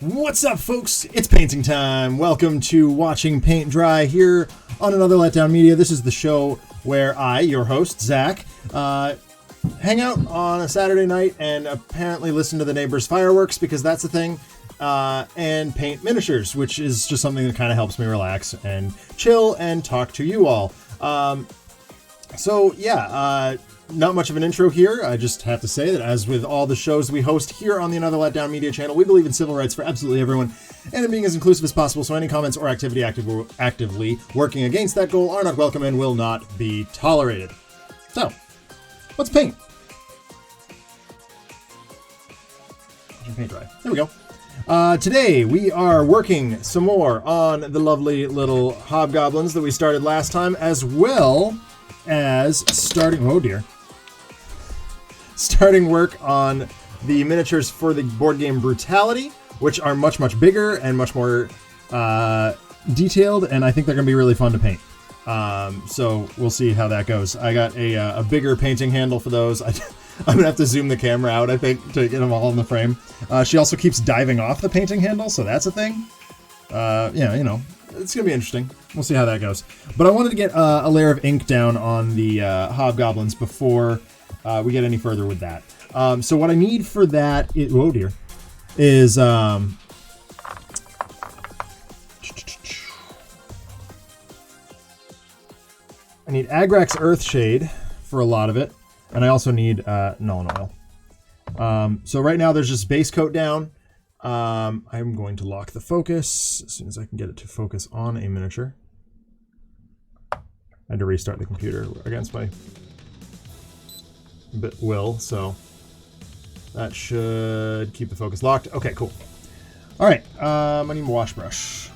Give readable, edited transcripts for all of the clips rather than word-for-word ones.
What's up, folks? It's painting time. Welcome to Watching Paint Dry here on Another Letdown Media. This is the show where I, your host, Zach, hang out on a Saturday night and apparently listen to the neighbors' fireworks, because that's a thing, and paint miniatures, which is just something that kind of helps me relax and chill and talk to you all. Not much of an intro here. I just have to say that, as with all the shows we host here on the Another Letdown Media channel, we believe in civil rights for absolutely everyone and in being as inclusive as possible, so any comments or activity actively working against that goal are not welcome and will not be tolerated. So, let's paint. Paint dry. There we go. Today we are working some more on the lovely little hobgoblins that we started last time, as well as starting work on the miniatures for the board game Brutality, which are much bigger and much more detailed, and I think they're gonna be really fun to paint. So we'll see how that goes. I got a bigger painting handle for those. I'm gonna have to zoom the camera out, I think, to get them all in the frame. She also keeps diving off the painting handle, so that's a thing. It's gonna be interesting. We'll see how that goes. But I wanted to get a layer of ink down on the hobgoblins before we get any further with that. So what I need for that is I need Agrax Earthshade for a lot of it, and I also need Nuln Oil. So right now there's just base coat down. I'm going to lock the focus as soon as I can get it to focus on a miniature. I had to restart the computer against my will, so that should keep the focus locked. Okay, cool. All right, I need a wash brush.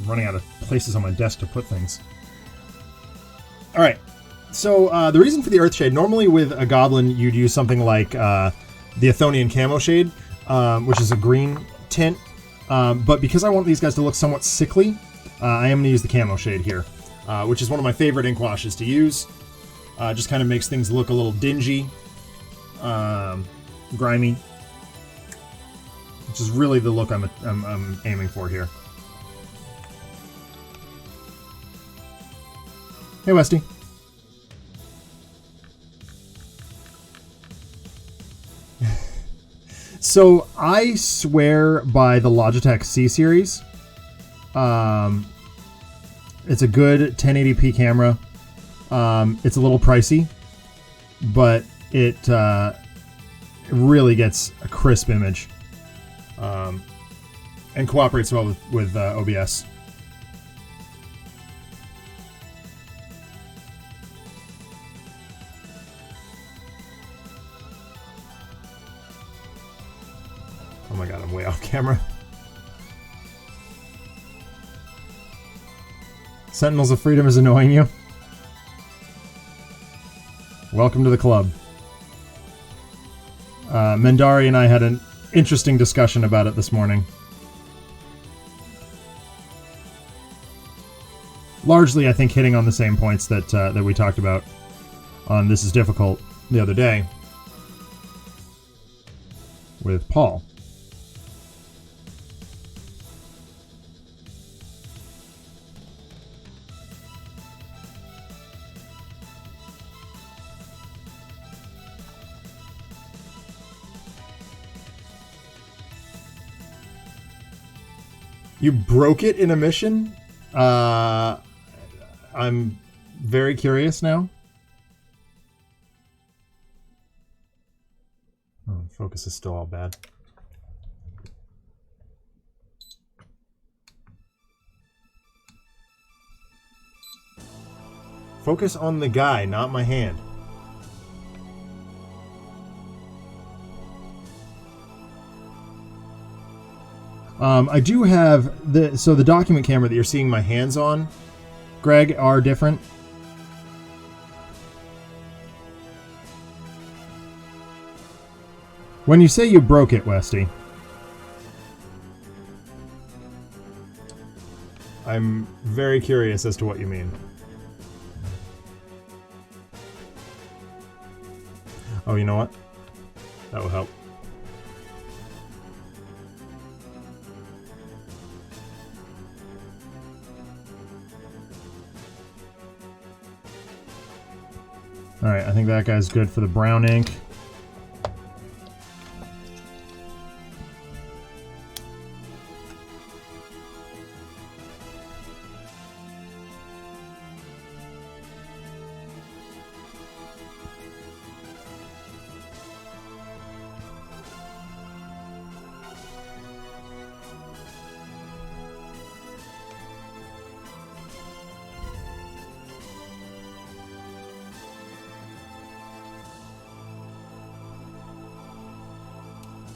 Running out of places on my desk to put things. All right, so the reason for the Earthshade, normally with a goblin you'd use something like the Athonian Camo Shade, which is a green tint, but because I want these guys to look somewhat sickly, I am going to use the Camo Shade here, which is one of my favorite ink washes to use. Just kind of makes things look a little dingy, grimy, which is really the look I'm aiming for here. Hey, Westy. So I swear by the Logitech C series. It's a good 1080p camera. It's a little pricey, but it really gets a crisp image, and cooperates well with OBS. Oh my god, I'm way off camera. Sentinels of Freedom is annoying you? Welcome to the club. Mendari and I had an interesting discussion about it this morning. Largely, I think, hitting on the same points that we talked about on This Is Difficult the other day with Paul. You broke it in a mission? I'm very curious now. Oh, focus is still all bad. Focus on the guy, not my hand. I do have the document camera that you're seeing my hands on, Greg, are different. When you say you broke it, Westy, I'm very curious as to what you mean. Oh, you know what? That will help. Alright, I think that guy's good for the brown ink.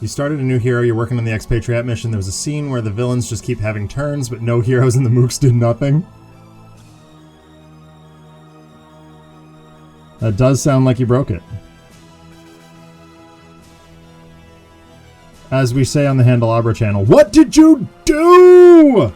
You started a new hero, you're working on the expatriate mission. There was a scene where the villains just keep having turns, but no heroes and the mooks did nothing. That does sound like you broke it. As we say on the Handelabra channel, what did you do?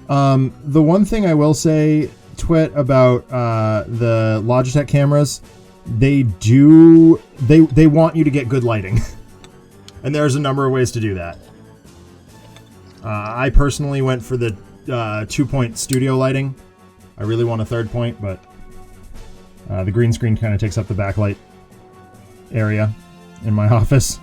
The one thing I will say, Twit, about the Logitech cameras, they want you to get good lighting. And there's a number of ways to do that. I personally went for the 2-point studio lighting. I really want a 3rd point, but the green screen kind of takes up the backlight area in my office.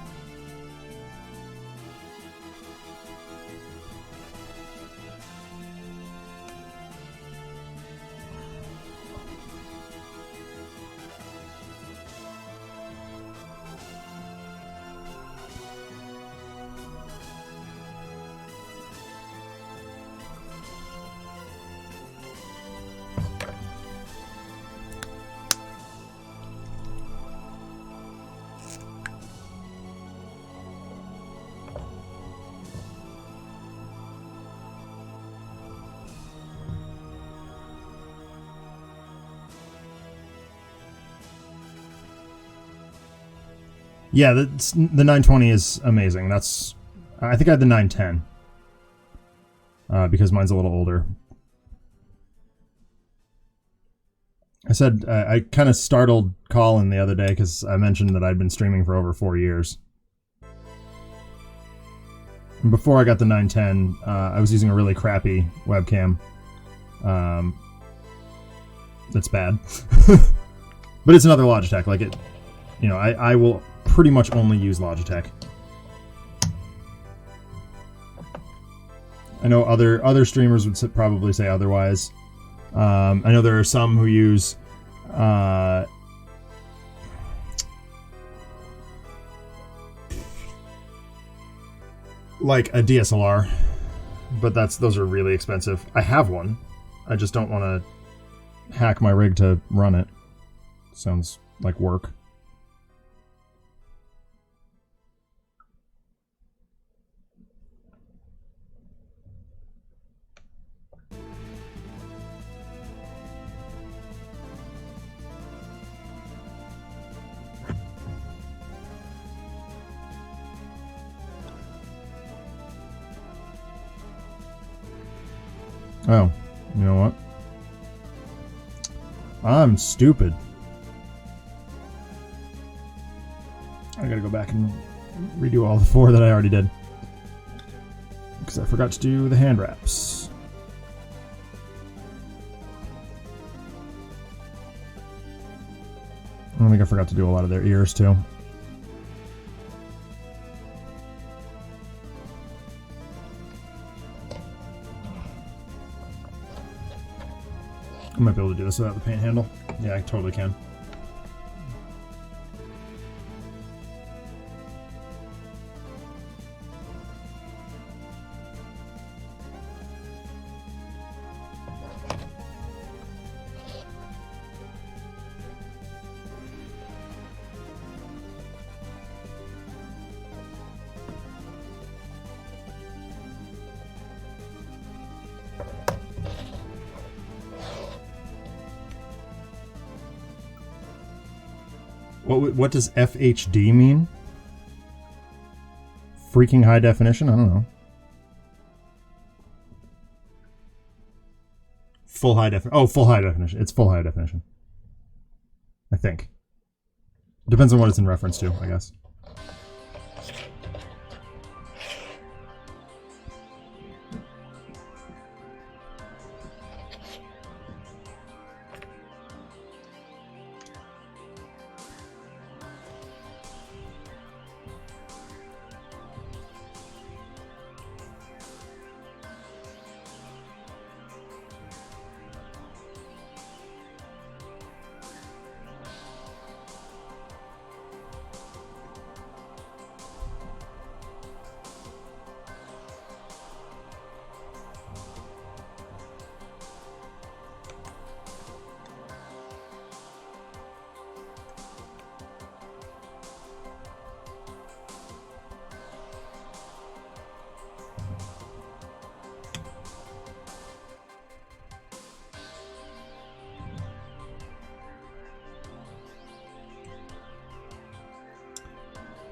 Yeah, the 920 is amazing. I think I had the 910 because mine's a little older. I said I kind of startled Colin the other day because I mentioned that I'd been streaming for over 4 years. And before I got the 910, I was using a really crappy webcam. That's bad, but it's another Logitech. Like it, you know, I will pretty much only use Logitech. I know other streamers would probably say otherwise. I know there are some who use like a DSLR, but those are really expensive. I have one. I just don't want to hack my rig to run it. Sounds like work. Oh, you know what? I'm stupid. I gotta go back and redo all the 4 that I already did. Because I forgot to do the hand wraps. I think I forgot to do a lot of their ears too. I might be able to do this without the paint handle. Yeah, I totally can. What does FHD mean? Freaking high definition? I don't know. Full high definition. Oh, full high definition. It's full high definition. I think. Depends on what it's in reference to, I guess.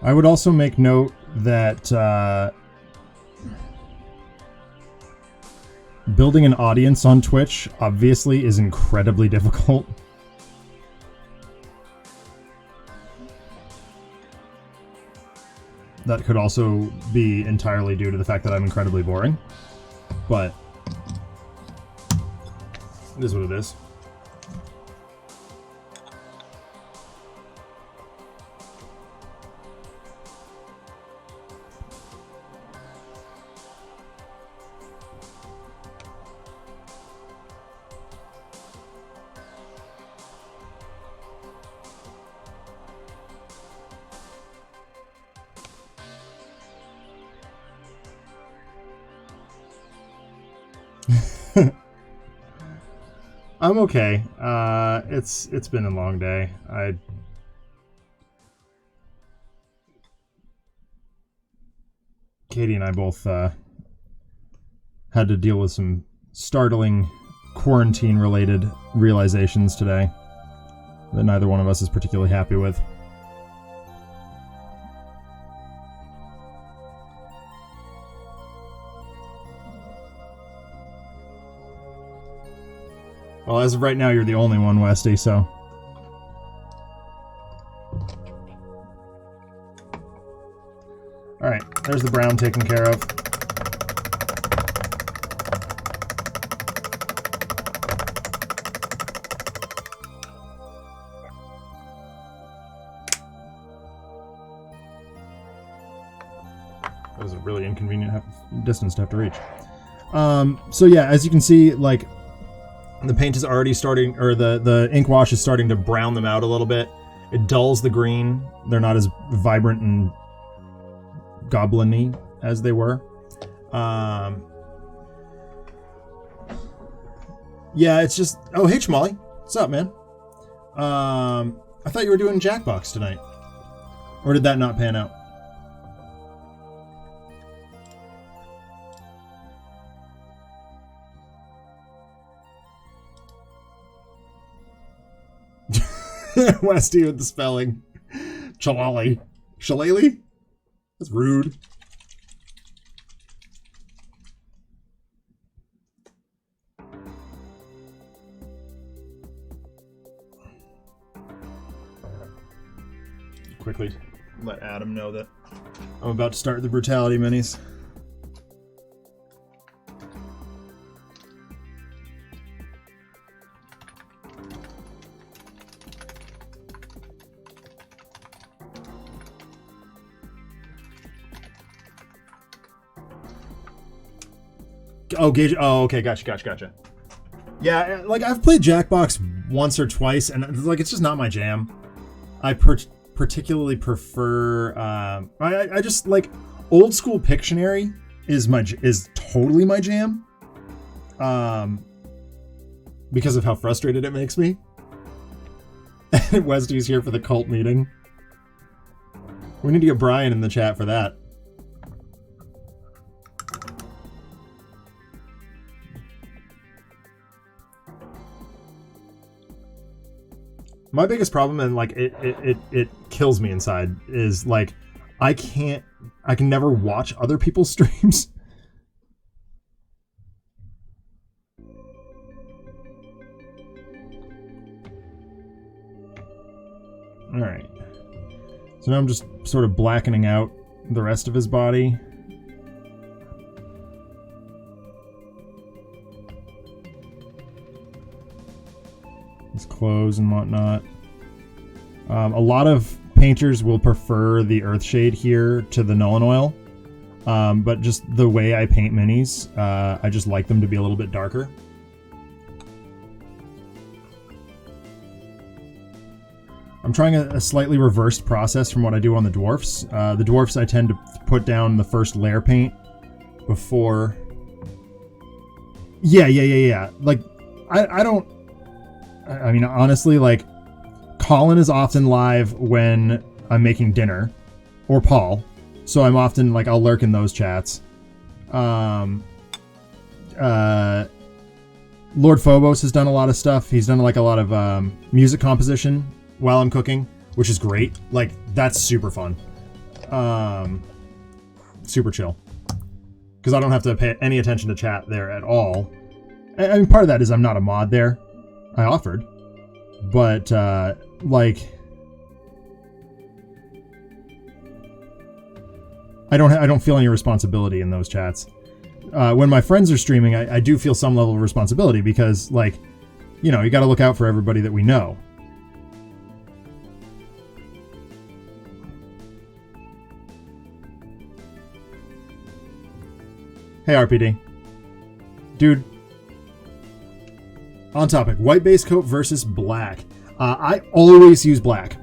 I would also make note that building an audience on Twitch obviously is incredibly difficult. That could also be entirely due to the fact that I'm incredibly boring, but it is what it is. I'm okay. It's been a long day. Katie and I both had to deal with some startling quarantine-related realizations today that neither one of us is particularly happy with. Well, as of right now, you're the only one, Westy, so... Alright, there's the brown taken care of. That was a really inconvenient distance to have to reach. So yeah, as you can see, like... The paint is already starting, or the ink wash is starting to brown them out a little bit. It dulls the green. They're not as vibrant and goblin-y as they were. Yeah, it's just... Oh, hey, Schmolly. What's up, man? I thought you were doing Jackbox tonight. Or did that not pan out? Westy with the spelling. Chalali. Shillelagh? That's rude. Quickly let Adam know that I'm about to start the brutality minis. Oh, Gage. Oh, okay. Gotcha. Yeah, like I've played Jackbox once or twice, and like it's just not my jam. I particularly prefer. I just like old school Pictionary is totally my jam. Because of how frustrated it makes me. Westy's here for the cult meeting. We need to get Brian in the chat for that. My biggest problem, and like it kills me inside, is like I can never watch other people's streams. All right. So now I'm just sort of blackening out the rest of his body. His clothes and whatnot. A lot of painters will prefer the Earthshade here to the Nuln Oil. But just the way I paint minis, I just like them to be a little bit darker. I'm trying a slightly reversed process from what I do on the dwarfs. The dwarfs, I tend to put down the first layer paint before... Yeah. Like, I don't... I mean, honestly, like, Colin is often live when I'm making dinner, or Paul, so I'm often, like, I'll lurk in those chats. Lord Phobos has done a lot of stuff. He's done, like, a lot of music composition while I'm cooking, which is great. Like, that's super fun. Super chill. Because I don't have to pay any attention to chat there at all. I mean, part of that is I'm not a mod there. I offered. But, like... I don't feel any responsibility in those chats. When my friends are streaming, I do feel some level of responsibility because, like, you know, you gotta look out for everybody that we know. Hey, RPD. Dude. On topic. White base coat versus black. I always use black.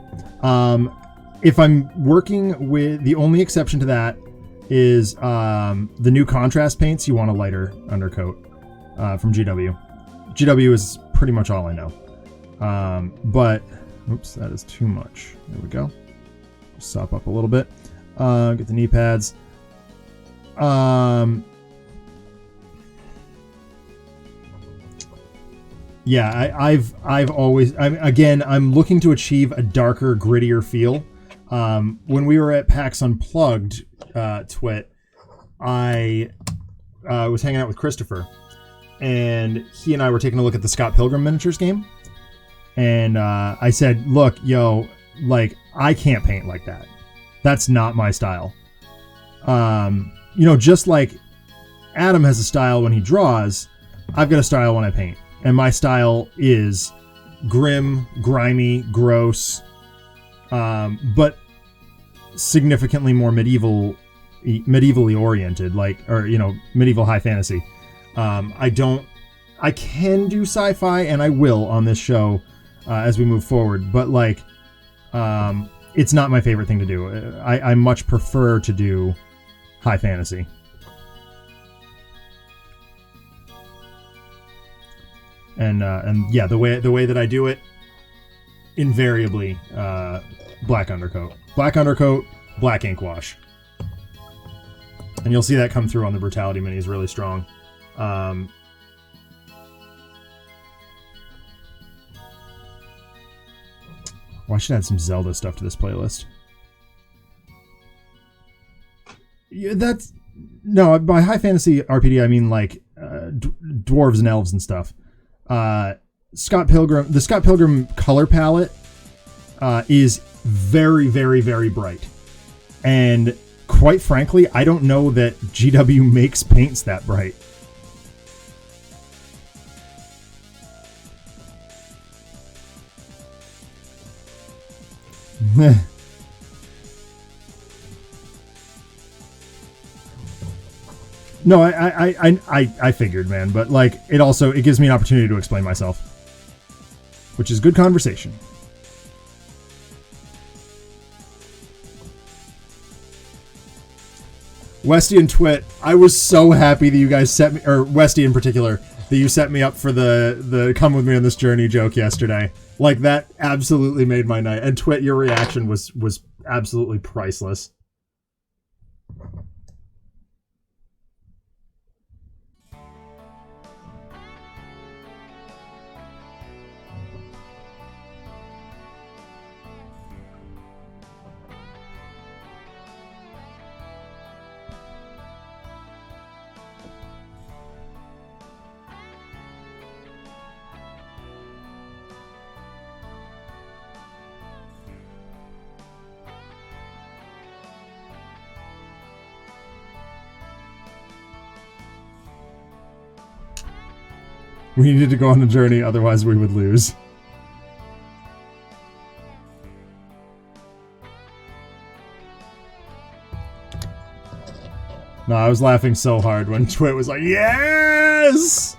If I'm working with... The only exception to that is the new contrast paints. You want a lighter undercoat from GW. GW is pretty much all I know. But... Oops, that is too much. There we go. Sop up a little bit. Get the knee pads. Yeah, I've always... I'm looking to achieve a darker, grittier feel. When we were at PAX Unplugged, Twit, I was hanging out with Christopher, and he and I were taking a look at the Scott Pilgrim miniatures game, and I said, look, yo, like, I can't paint like that. That's not my style. You know, just like Adam has a style when he draws, I've got a style when I paint. And my style is grim, grimy, gross, but significantly more medievally oriented, like, or, you know, medieval high fantasy. I can do sci-fi, and I will on this show as we move forward, but, like, it's not my favorite thing to do. I much prefer to do high fantasy. And yeah, the way that I do it, invariably, black undercoat, black ink wash, and you'll see that come through on the Brutality minis really strong. Well, I should add some Zelda stuff to this playlist. Yeah, that's... No, by high fantasy RPG, I mean, like, dwarves and elves and stuff. The Scott Pilgrim color palette is very, very, very bright. And quite frankly, I don't know that GW makes paints that bright. No, I figured, man, but, like, it gives me an opportunity to explain myself, which is good conversation. Westy and Twit, I was so happy that you guys set me, or Westy in particular, that you set me up for the come with me on this journey joke yesterday. Like, that absolutely made my night. And Twit, your reaction was absolutely priceless. We needed to go on a journey, otherwise we would lose. No, I was laughing so hard when Twit was like, yes!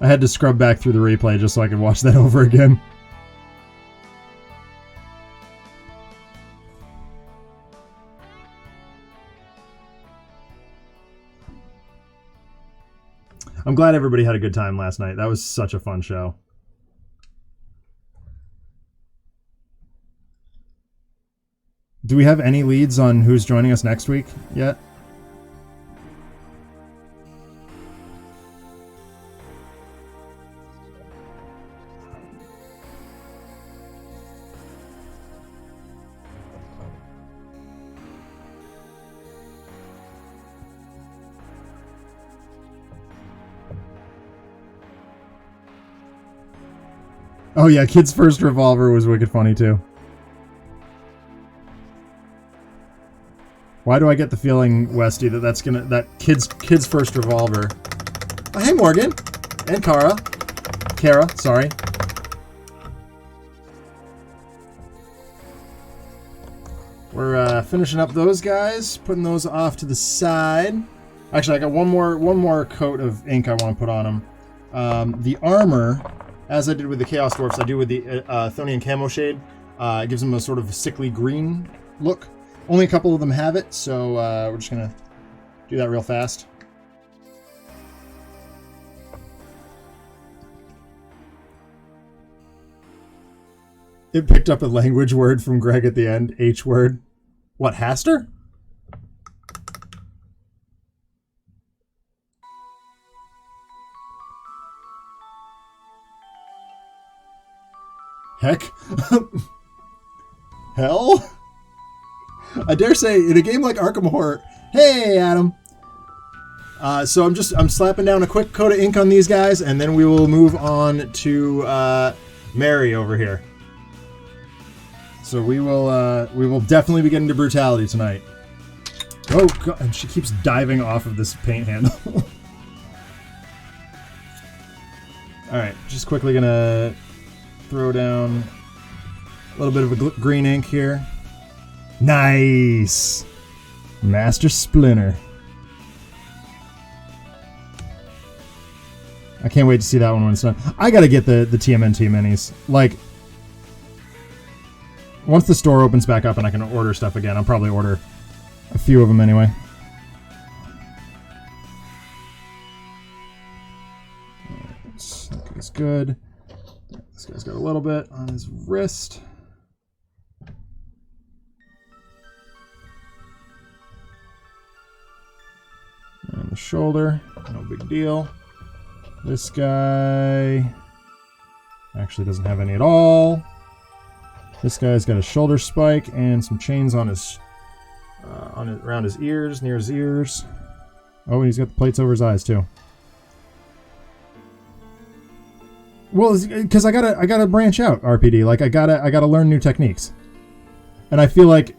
I had to scrub back through the replay just so I could watch that over again. I'm glad everybody had a good time last night. That was such a fun show. Do we have any leads on who's joining us next week yet? Oh yeah, Kid's First Revolver was wicked funny too. Why do I get the feeling, Westy, that Kid's First Revolver? Oh, hey Morgan and Kara, sorry. We're finishing up those guys, putting those off to the side. Actually, I got one more coat of ink I want to put on them. The armor, as I did with the Chaos Dwarfs, I do with the Thonian Camo Shade. It gives them a sort of sickly green look. Only a couple of them have it, so we're just going to do that real fast. It picked up a language word from Greg at the end. H word. What, Haster? Heck? Hell? I dare say, in a game like Arkham Horror... Hey, Adam! So I'm slapping down a quick coat of ink on these guys, and then we will move on to Mary over here. So we will definitely be getting to brutality tonight. Oh god, and she keeps diving off of this paint handle. Alright, just quickly gonna throw down a little bit of a green ink here. Nice! Master Splinter. I can't wait to see that one when it's done. I gotta get the TMNT minis. Like, once the store opens back up and I can order stuff again, I'll probably order a few of them anyway. That guy's good. This guy's got a little bit on his wrist. And the shoulder, no big deal. This guy actually doesn't have any at all. This guy's got a shoulder spike and some chains on his, around his ears, near his ears. Oh, and he's got the plates over his eyes too. Well, because I gotta branch out, RPD. Like I gotta learn new techniques, and I feel like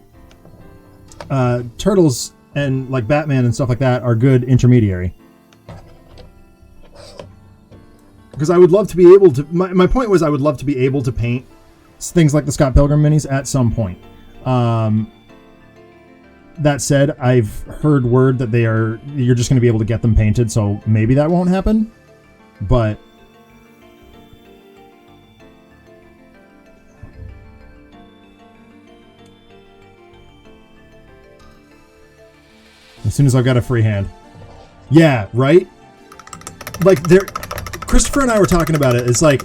Turtles and like Batman and stuff like that are good intermediary. Because I would love to be able to... My point was I would love to be able to paint things like the Scott Pilgrim minis at some point. That said, I've heard word that you're just going to be able to get them painted, so maybe that won't happen. But... as soon as I've got a free hand. Yeah, right? Like, Christopher and I were talking about it. It's like,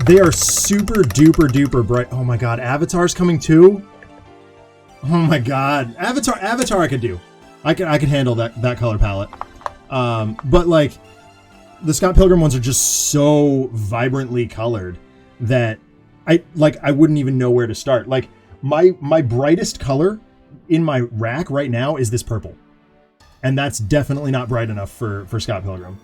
they are super duper duper bright. Oh my god, Avatar's coming too? Oh my god. Avatar I could do. I could handle that color palette. But like, the Scott Pilgrim ones are just so vibrantly colored that I wouldn't even know where to start. Like, my brightest color in my rack right now is this purple. And that's definitely not bright enough for Scott Pilgrim.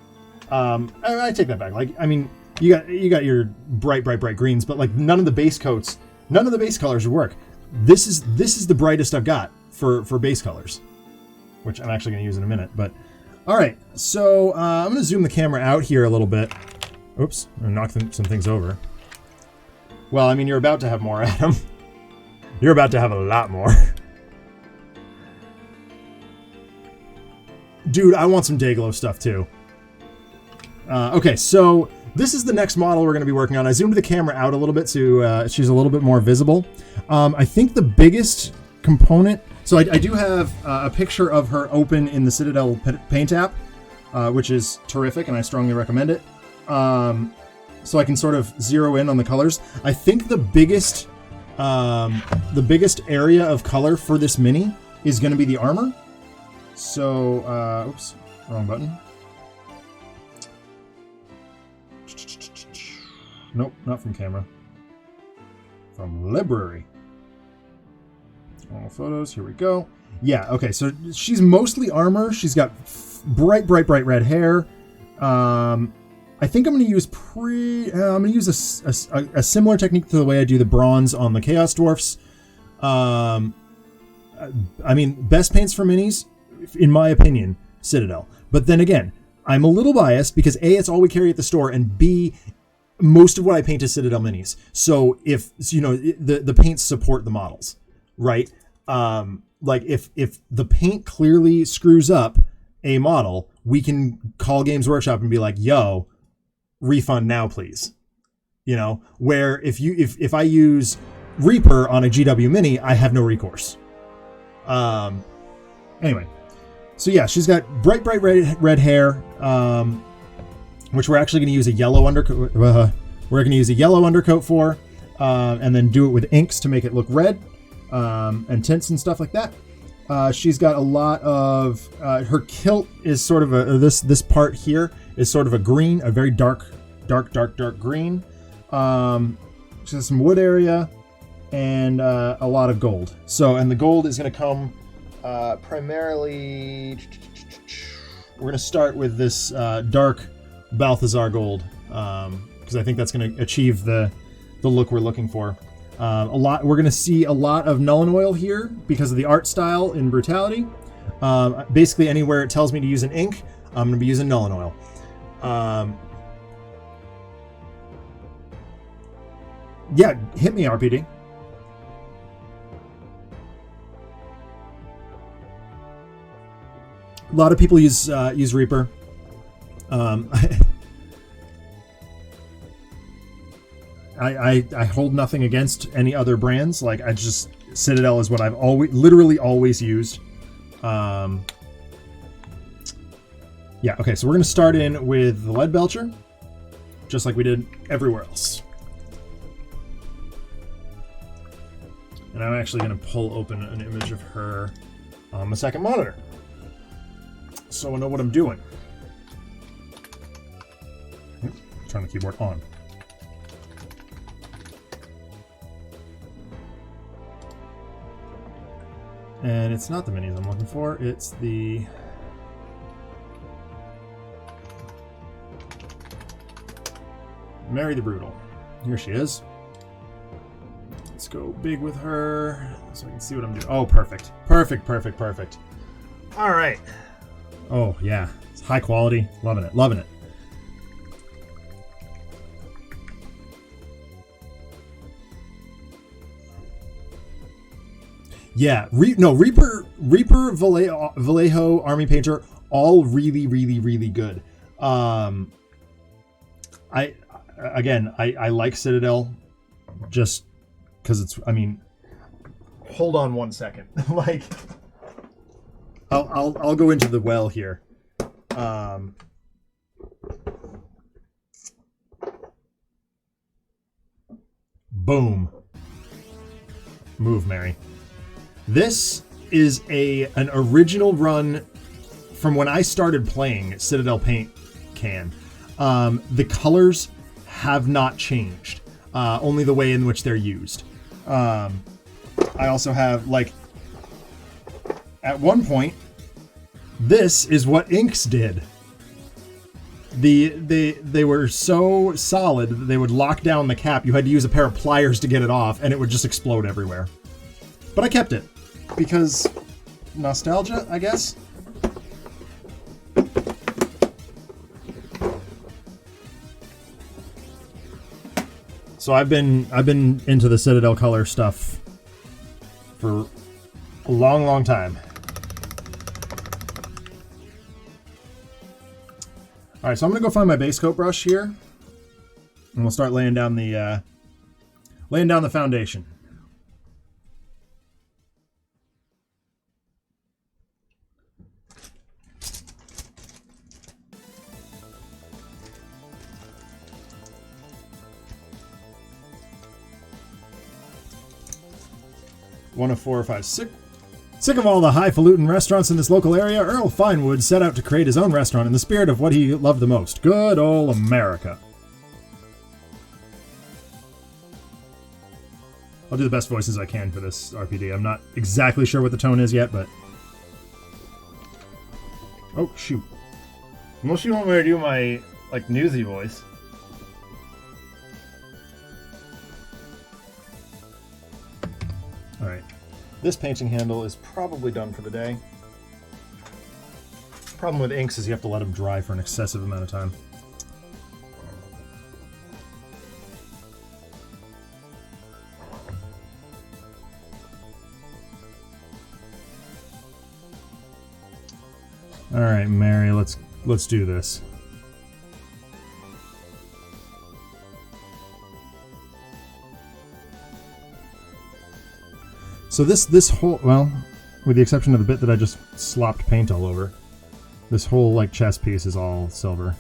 I take that back. Like, I mean, you got your bright greens, but like none of the base coats, none of the base colors would work. This is the brightest I've got for base colors. which I'm actually going to use in a minute. But all right, so I'm going to zoom the camera out here a little bit. Oops, I'm going to knock some things over. Well, I mean, you're about to have more, Adam. You're about to have a lot more. Dude, I want some Dayglow stuff too. Okay, so this is the next model we're going to be working on. I zoomed the camera out a little bit so she's a little bit more visible. I think the biggest component... So I do have a picture of her open in the Citadel Paint app, which is terrific, and I strongly recommend it. So I can sort of zero in on the colors. I think the biggest area of color for this mini is going to be the armor. So, oops, wrong button. Nope, not from camera. From library. All photos, here we go. Yeah, okay, so she's mostly armor. She's got bright red hair. I think I'm going to use a similar technique to the way I do the bronze on the Chaos Dwarfs. I mean, best paints for minis, in my opinion, Citadel. But then again, I'm a little biased because A, it's all we carry at the store, and B, most of what I paint is Citadel minis. So if, you know, the paints support the models, right? Like if the paint clearly screws up a model, we can call Games Workshop and be like, yo, refund now, please. You know, where if I use Reaper on a GW Mini, I have no recourse. Anyway, so yeah, she's got bright red hair, which we're actually going to use a yellow undercoat. We're going to use a yellow undercoat for, and then do it with inks to make it look red, and tints and stuff like that. She's got a lot of her kilt is sort of this part here is sort of a green, a very dark green. She has some wood area and a lot of gold. So, and the gold is going to come primarily. We're going to start with this dark Balthazar gold because I think that's going to achieve the look we're looking for. We're going to see a lot of Nuln Oil here because of the art style in Brutality. Basically, anywhere it tells me to use an ink, I'm going to be using Nuln Oil. Yeah, hit me, RPD. A lot of people use Reaper. I hold nothing against any other brands. Like, Citadel is what I've literally always used. Yeah, okay, so we're going to start in with the Lead Belcher, just like we did everywhere else. And I'm actually going to pull open an image of her on the second monitor, so I know what I'm doing. Turn the keyboard on. And it's not the minis I'm looking for, it's the... Mary the Brutal. Here she is. Let's go big with her so I can see what I'm doing. Oh, perfect. Perfect. All right. Oh, yeah. It's high quality. Loving it. Yeah, Reaper, Vallejo, Army Painter, all really good. I like Citadel just because it's, I mean, hold on one second. Like, I'll go into the well here. Boom. Move, Mary. This is an original run from when I started playing Citadel Paint Can. The colors have not changed, only the way in which they're used. I also have, like, at one point, this is what inks did. They were so solid that they would lock down the cap. You had to use a pair of pliers to get it off, and it would just explode everywhere. But I kept it because nostalgia, I guess. So I've been into the Citadel color stuff for a long, long time. All right, so I'm gonna go find my base coat brush here, and we'll start laying down the foundation. One of 4 or 5. Sick of all the highfalutin restaurants in this local area, Earl Finewood set out to create his own restaurant in the spirit of what he loved the most. Good ol' America. I'll do the best voices I can for this RPD. I'm not exactly sure what the tone is yet, but... Oh, shoot. Unless you want me to do my, like, newsy voice. Alright. This painting handle is probably done for the day. Problem with inks is you have to let them dry for an excessive amount of time. Alright, Mary, let's do this. So this whole, well, with the exception of the bit that I just slopped paint all over, this whole, like, chest piece is all silver.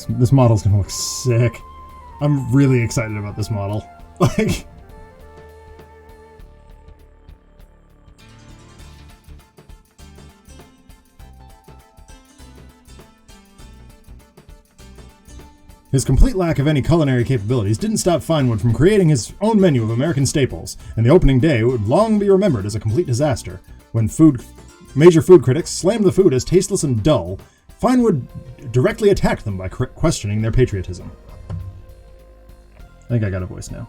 This model's gonna look sick. I'm really excited about this model. Like, his complete lack of any culinary capabilities didn't stop Finewood from creating his own menu of American staples, and the opening day would long be remembered as a complete disaster. When major food critics slammed the food as tasteless and dull, Finewood directly attacked them by questioning their patriotism. I think I got a voice now.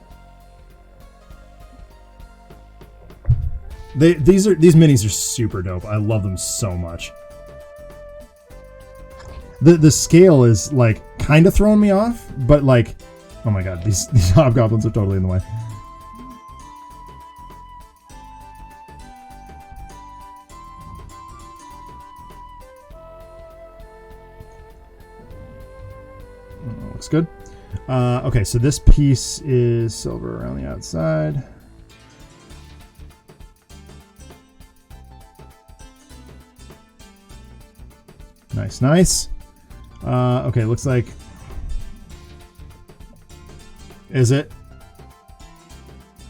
These minis are super dope. I love them so much. The scale is, like, kind of throwing me off, but, like, oh my god, these hobgoblins are totally in the way. Looks good. Okay, so this piece is silver around the outside. Nice, nice. Okay, looks like... Is it?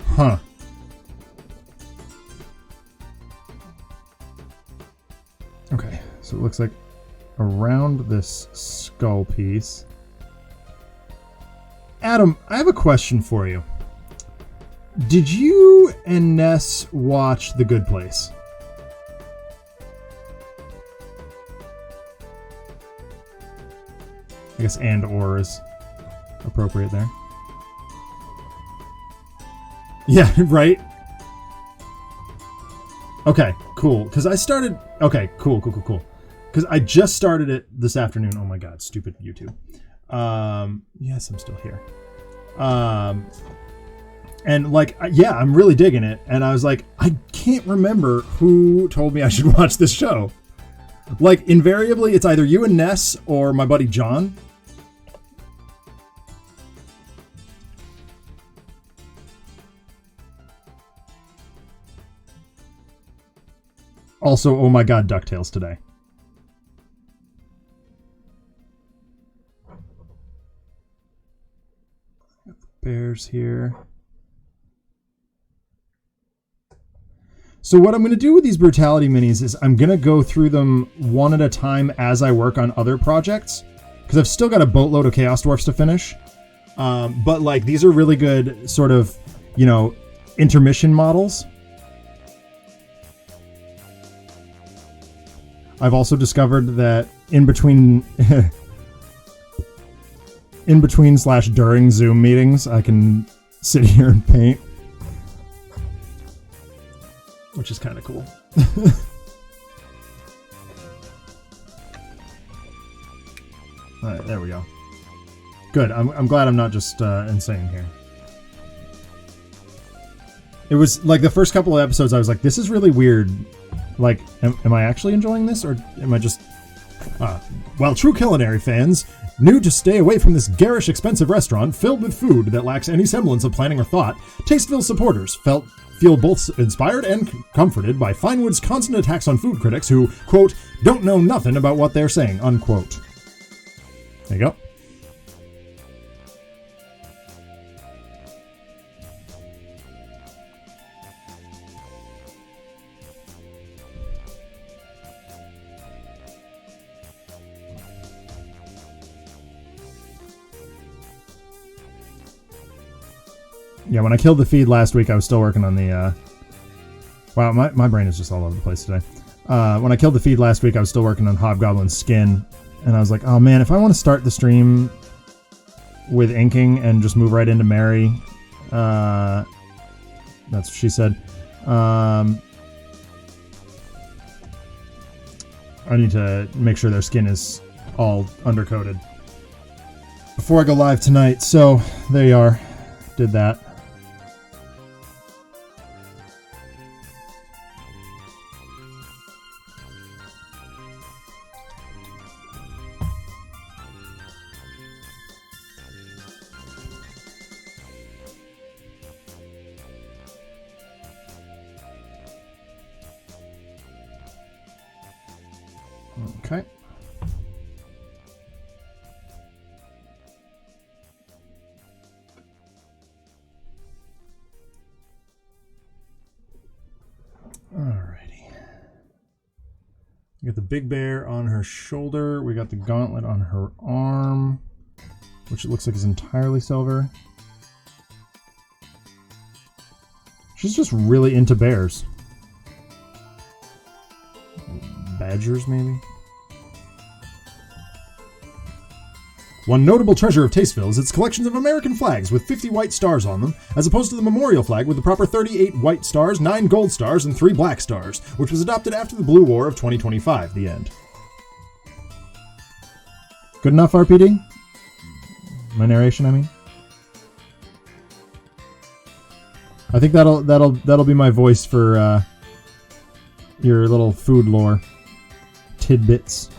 Huh. Okay, so it looks like around this skull piece... Adam, I have a question for you. Did you and Ness watch The Good Place? I guess and or is appropriate there. Yeah, right? Okay, cool. Because I started... Okay, cool. Because I just started it this afternoon. Oh my god, stupid YouTube. Yes, I'm still here. And, like, yeah, I'm really digging it. And I was like, I can't remember who told me I should watch this show. Like, invariably, it's either you and Ness or my buddy John. Also, oh my god, DuckTales today. bears here. So what I'm going to do with these brutality minis is I'm going to go through them one at a time as I work on other projects, because I've still got a boatload of Chaos Dwarfs to finish. But like these are really good sort of, you know, intermission models. I've also discovered that in between / during Zoom meetings, I can sit here and paint, which is kind of cool. All right, there we go. Good. I'm glad I'm not just insane here. It was like the first couple of episodes, I was like, this is really weird. Like, am I actually enjoying this, or am I just... While true culinary fans knew to stay away from this garish, expensive restaurant filled with food that lacks any semblance of planning or thought, Tasteville supporters feel both inspired and comforted by Finewood's constant attacks on food critics who, quote, don't know nothing about what they're saying, unquote. There you go. Yeah, when I killed the feed last week, I was still working on the... Wow, my brain is just all over the place today. When I killed the feed last week, I was still working on Hobgoblin's skin. And I was like, oh man, if I want to start the stream with inking and just move right into Mary... that's what she said. I need to make sure their skin is all undercoated before I go live tonight. So, there you are. Did that. Okay. Alrighty. We got the big bear on her shoulder. We got the gauntlet on her arm, which it looks like is entirely silver. She's just really into bears. Badgers, maybe? One notable treasure of Tasteville is its collections of American flags with 50 white stars on them, as opposed to the memorial flag with the proper 38 white stars, 9 gold stars, and 3 black stars, which was adopted after the Blue War of 2025, the end. Good enough, RPD? My narration, I mean? I think that'll be my voice for your little food lore tidbits.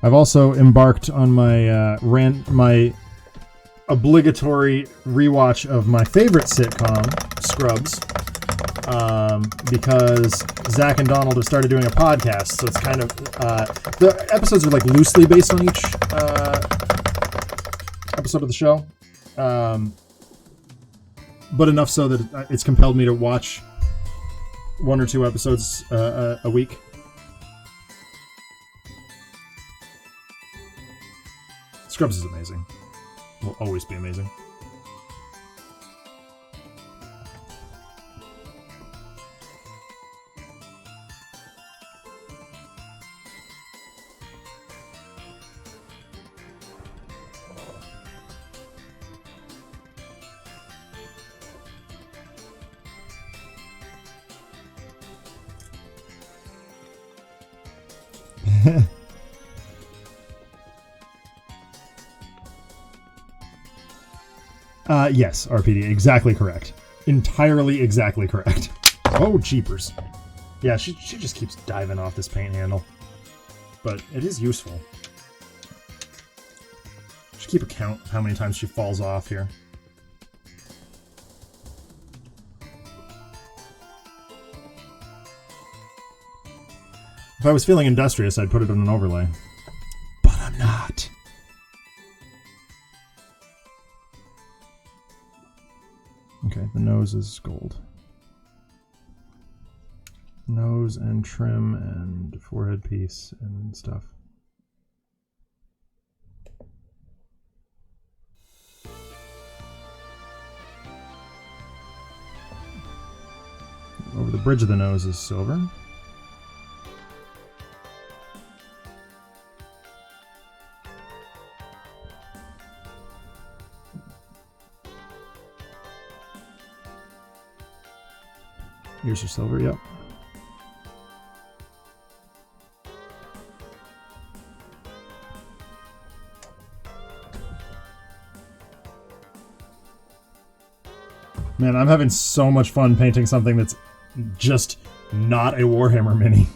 I've also embarked on my my obligatory rewatch of my favorite sitcom, Scrubs, because Zach and Donald have started doing a podcast, so it's kind of the episodes are like loosely based on each episode of the show, but enough so that it's compelled me to watch 1 or 2 episodes a week. Scrubs is amazing. Will always be amazing. Yes, RPD, exactly correct. Entirely exactly correct. Oh, jeepers. Yeah, she just keeps diving off this paint handle. But it is useful. Just keep a count how many times she falls off here. If I was feeling industrious, I'd put it on an overlay. nose is gold. Nose and trim and forehead piece and stuff. Over the bridge of the nose is silver. Ears are silver, yep. Man, I'm having so much fun painting something that's just not a Warhammer mini.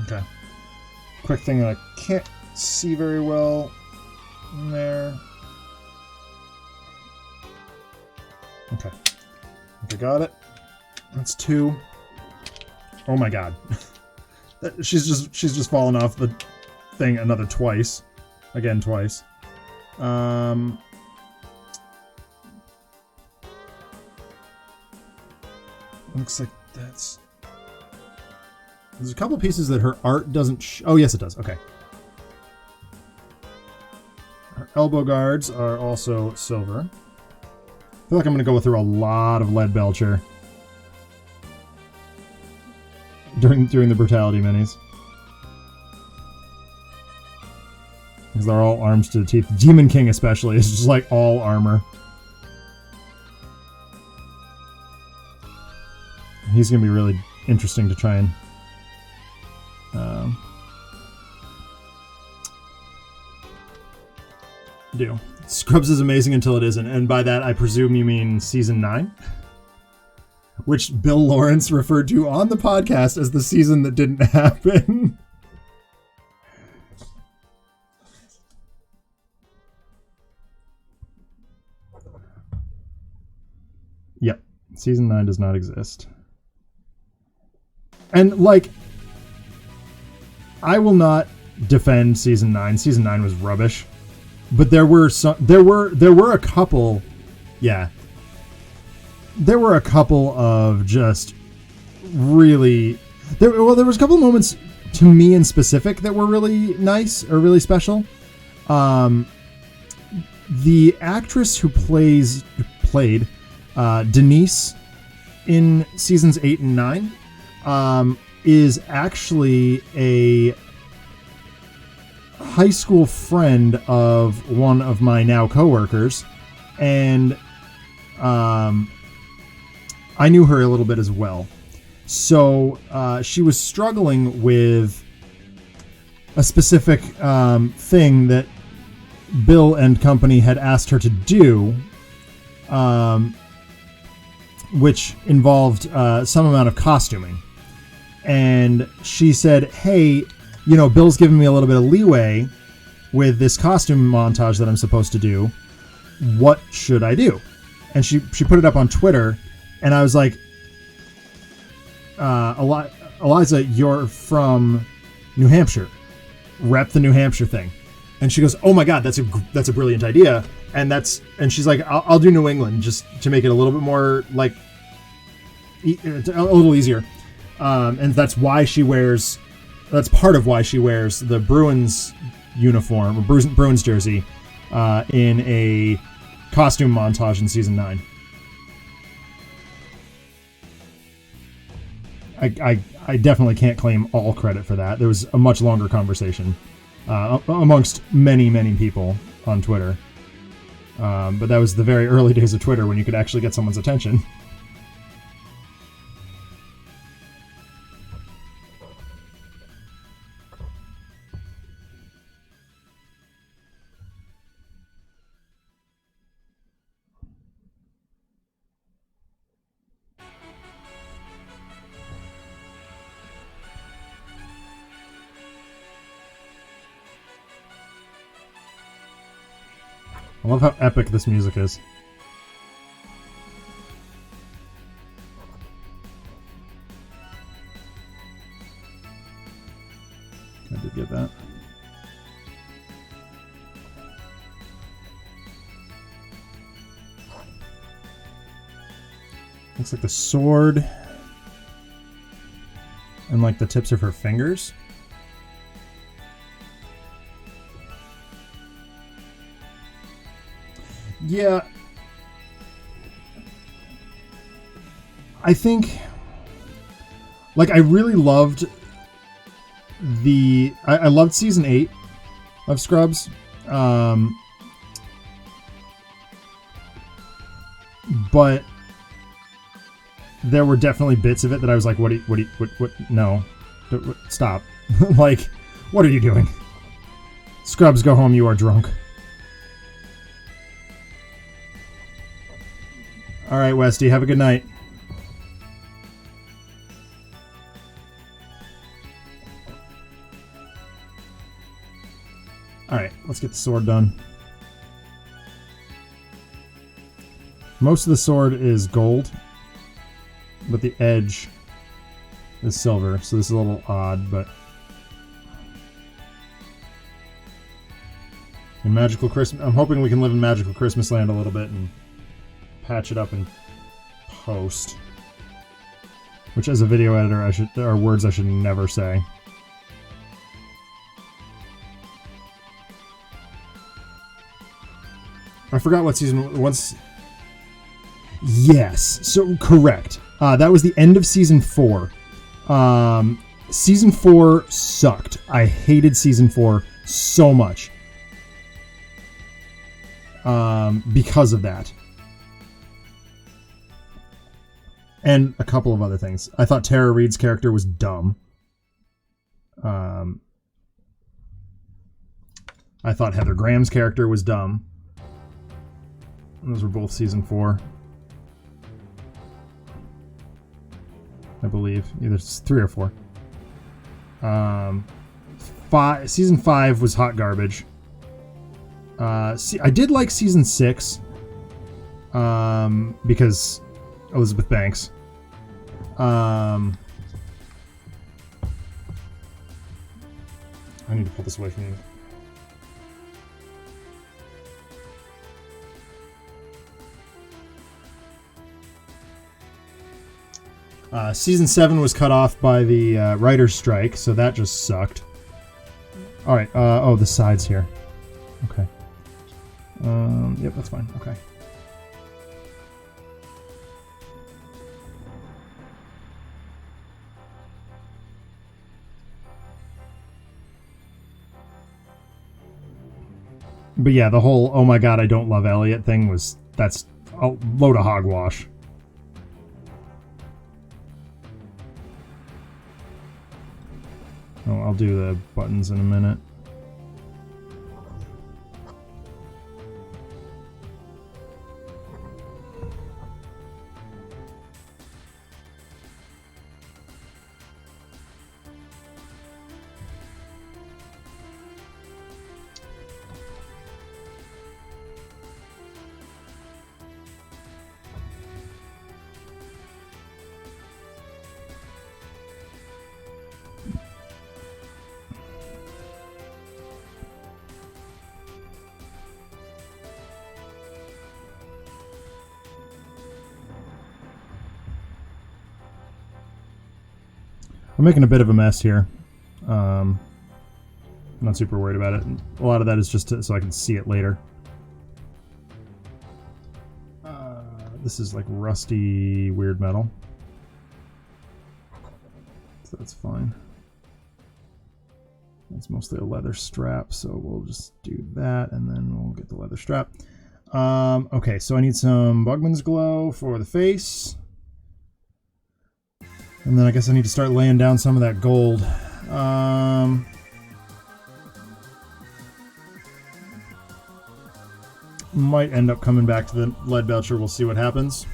Okay. Quick thing that I can't see very well in there. Okay. Okay, got it. That's 2. Oh my god. she's just fallen off the thing another twice. Again, twice. Looks like that's... There's a couple pieces that her art doesn't oh, yes, it does. Okay. Her elbow guards are also silver. I feel like I'm going to go through a lot of Lead Belcher during the Brutality minis. Because they're all arms to the teeth. Demon King especially is just like all armor. He's going to be really interesting to try and do. Scrubs is amazing until it isn't, and by that I presume you mean season 9, which Bill Lawrence referred to on the podcast as the season that didn't happen. Yep, season 9 does not exist. And like, I will not defend season 9. Season 9 was rubbish. But there were a couple, yeah. There were a couple of just really there was a couple of moments to me in specific that were really nice or really special. The actress who played Denise in seasons 8 and 9 is actually a high school friend of one of my now coworkers, and I knew her a little bit as well. So she was struggling with a specific thing that Bill and company had asked her to do, which involved some amount of costuming. And she said, hey, you know, Bill's giving me a little bit of leeway with this costume montage that I'm supposed to do. What should I do? And she put it up on Twitter, and I was like, Eliza, you're from New Hampshire. Rep the New Hampshire thing. And she goes, oh my God, that's a brilliant idea. And she's like, I'll do New England just to make it a little bit more like a little easier. And that's part of why she wears the Bruins uniform, or Bruins jersey, in a costume montage in season 9. I definitely can't claim all credit for that. There was a much longer conversation amongst many, many people on Twitter. But that was the very early days of Twitter when you could actually get someone's attention. I love how epic this music is. I did get that. Looks like the sword and like the tips of her fingers. Yeah. I think, like, I really loved I loved season 8 of Scrubs. But there were definitely bits of it that I was like, what, no. Stop. Like, what are you doing? Scrubs, go home, you are drunk. Alright, Westy, have a good night. Alright, let's get the sword done. Most of the sword is gold, but the edge is silver, so this is a little odd, but... in Magical Christmas... I'm hoping we can live in Magical Christmas Land a little bit and patch it up in post. Which, as a video editor, there are words I should never say. I forgot what season once. Yes, so correct. That was the end of season 4. Season 4 sucked. I hated season 4 so much. Because of that. And a couple of other things. I thought Tara Reid's character was dumb. I thought Heather Graham's character was dumb. Those were both season 4. I believe. Either 3 or 4. Season 5 was hot garbage. I did like season 6. Because Elizabeth Banks. I need to pull this away from you. Season 7 was cut off by the writer's strike, so that just sucked. Alright, oh, the sides here. Okay. Yep, that's fine. Okay. But yeah, the whole, oh my god, I don't love Elliot thing that's a load of hogwash. Oh, I'll do the buttons in a minute. I'm making a bit of a mess here. I'm not super worried about it. A lot of that is just so I can see it later. This is like rusty, weird metal. So that's fine. It's mostly a leather strap, so we'll just do that, and then we'll get the leather strap. Okay, so I need some Bugman's Glow for the face. And then I guess I need to start laying down some of that gold. Might end up coming back to the lead belcher. We'll see what happens.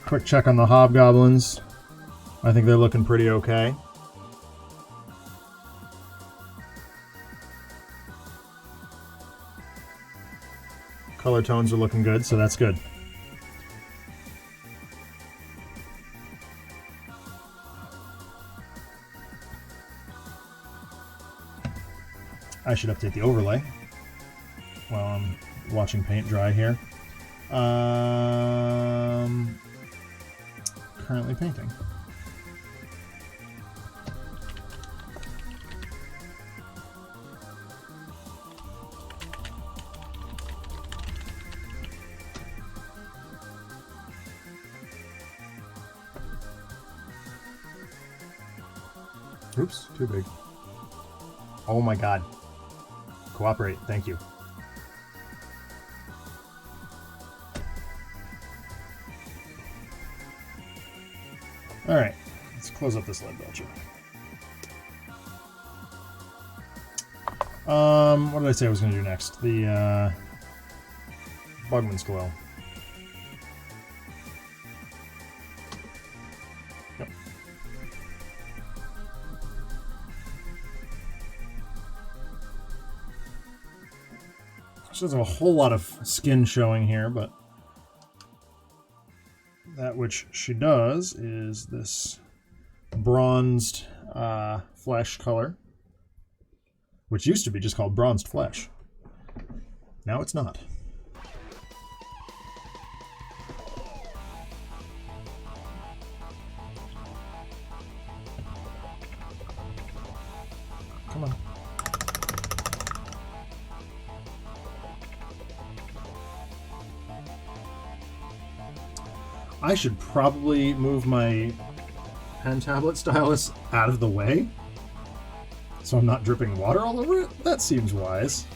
Quick check on the hobgoblins. I think they're looking pretty okay. color tones are looking good, so that's good. I should update the overlay while I'm watching paint dry here. Currently painting. Oops, too big. Oh my god. Cooperate, thank you. Alright, let's close up this lead belcher. What did I say I was going to do next? The, Bugman's Glow. Yep. She doesn't have a whole lot of skin showing here, but that which she does is this bronzed flesh color, which used to be just called bronzed flesh. Now it's not. Come on. I should probably move my pen tablet stylus out of the way so I'm not dripping water all over it. That seems wise.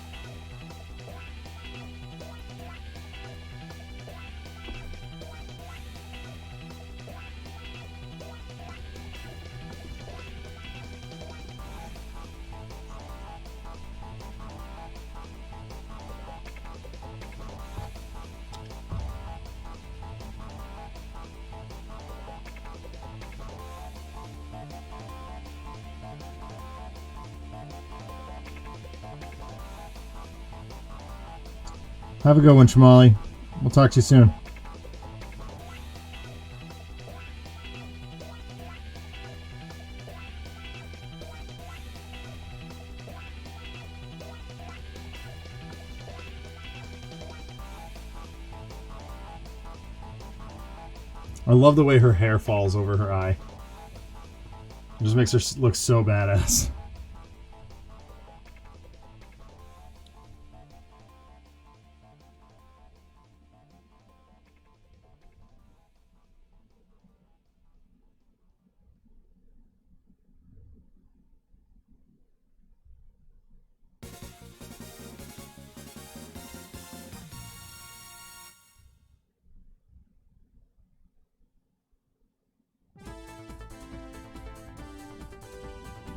Have a good one, Shamali. We'll talk to you soon. I love the way her hair falls over her eye. It just makes her look so badass.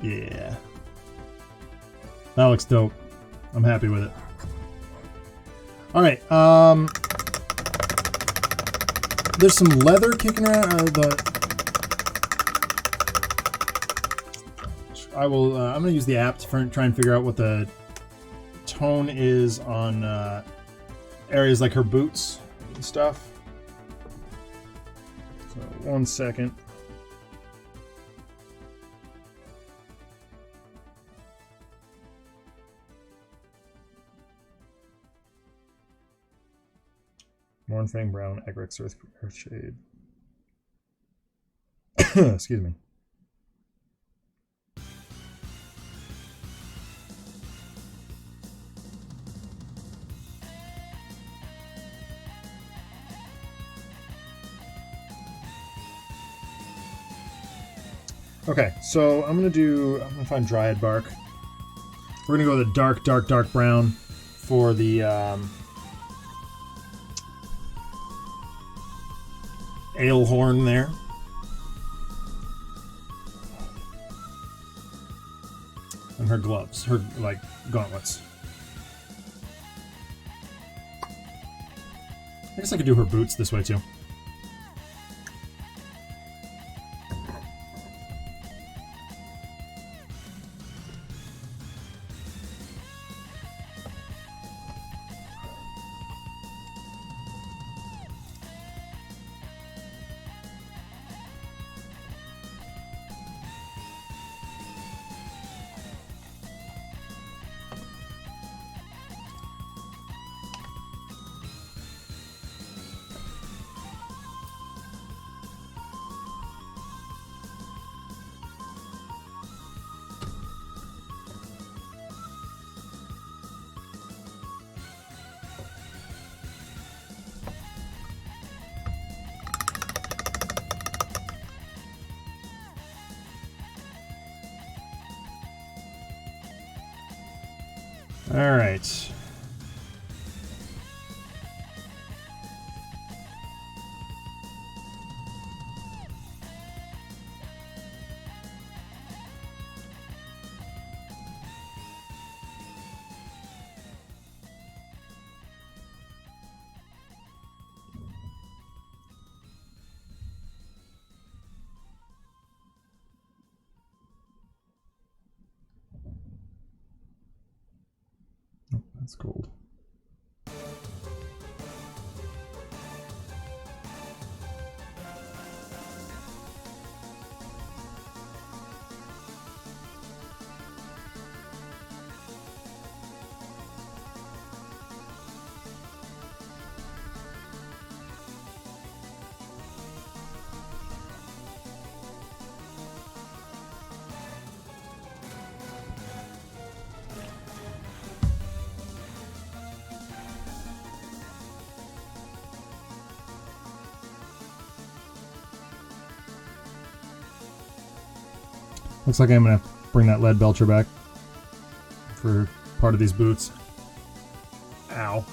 Yeah. That looks dope. I'm happy with it. Alright, there's some leather kicking around. I'm gonna use the app to try and figure out what the tone is on areas like her boots and stuff. So, 1 second. Mornfang Brown, Egrex Earthshade. Excuse me. Okay, so I'm gonna find Dryad Bark. We're gonna go with a dark brown for the ale horn there. And her gloves, her like gauntlets. I guess I could do her boots this way too. All right. Oh, that's gold. Looks like I'm gonna have to bring that lead belcher back for part of these boots. Ow.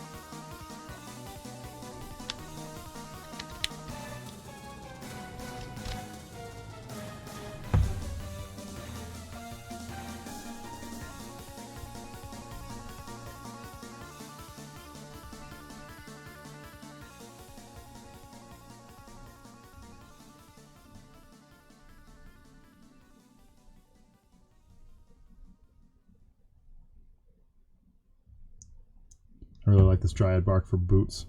I really like this dryad bark for boots.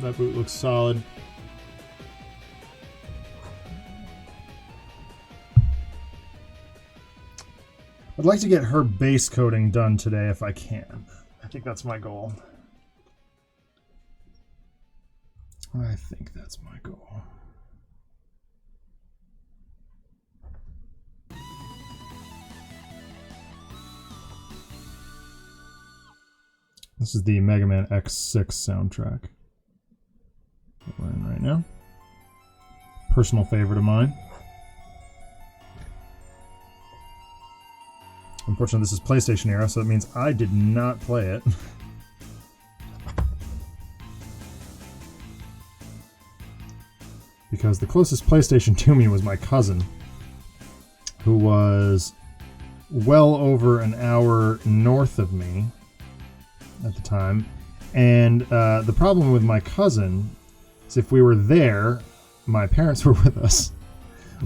That boot looks solid. I'd like to get her base coating done today if I can. I think that's my goal. I think that's my goal. This is the Megaman X6 soundtrack that we're in right now. Personal favorite of mine. Unfortunately, this is PlayStation era, so it means I did not play it. Because the closest PlayStation to me was my cousin, who was well over an hour north of me at the time. And the problem with my cousin is if we were there, my parents were with us,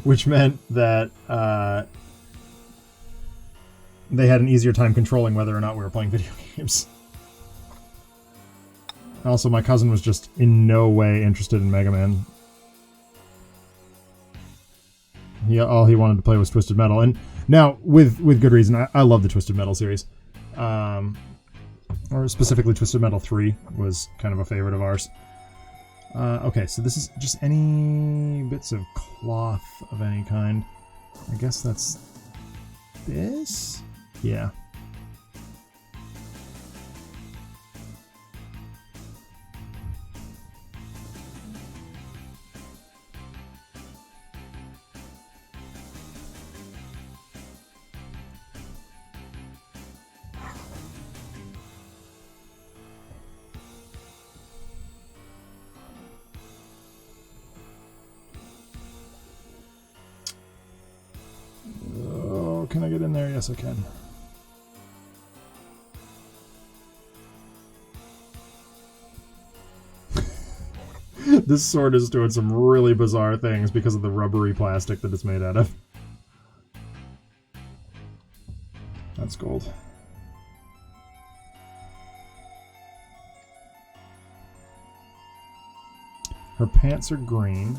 which meant that they had an easier time controlling whether or not we were playing video games. Also, my cousin was just in no way interested in Mega Man. All he wanted to play was Twisted Metal, and now with good reason. I love the Twisted Metal series, or specifically Twisted Metal 3 was kind of a favorite of ours. Okay, so this is just any bits of cloth of any kind. I guess that's this? Yeah. can I get in there? Yes, I can. This sword is doing some really bizarre things because of the rubbery plastic that it's made out of. That's gold. Her pants are green,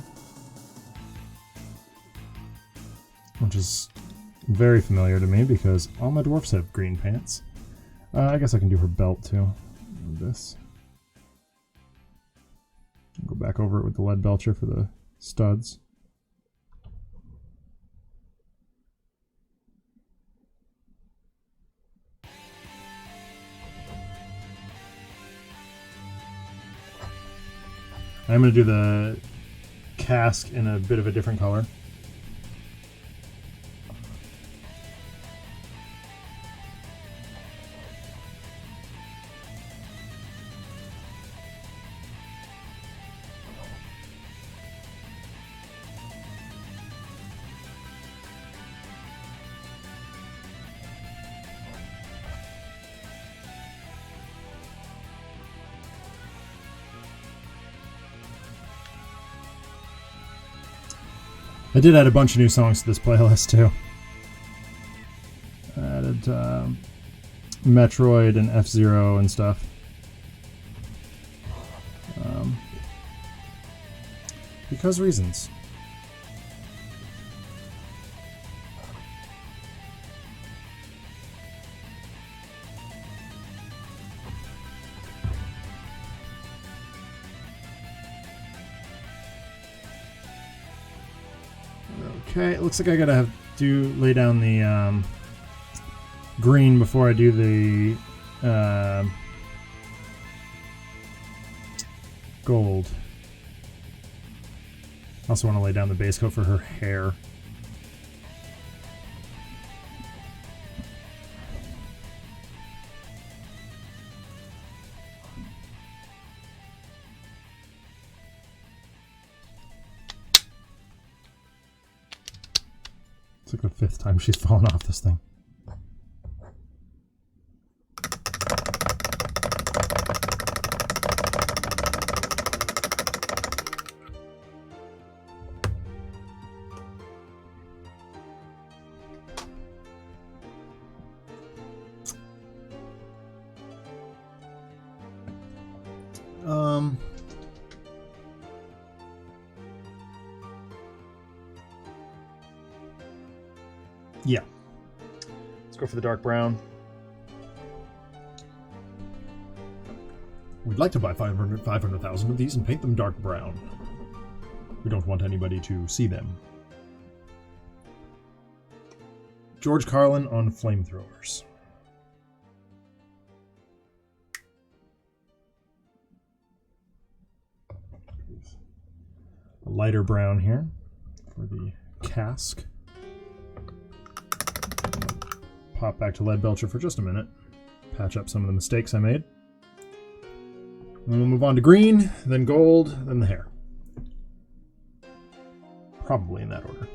which is very familiar to me because all my dwarfs have green pants. I guess I can do her belt too. This. Go back over it with the lead belcher for the studs. I'm going to do the casque in a bit of a different color. I did add a bunch of new songs to this playlist too. I added Metroid and F-Zero and stuff. Because reasons. Okay, it looks like I gotta lay down the green before I do the gold. I also want to lay down the base coat for her hair. It's like the 5th time she's fallen off this thing. Yeah. Let's go for the dark brown. We'd like to buy 500,000 of these and paint them dark brown. We don't want anybody to see them. George Carlin on flamethrowers. A lighter brown here for the casque. Pop back to lead belcher for just a minute. Patch up some of the mistakes I made. And we'll move on to green, then gold, then the hair. Probably in that order.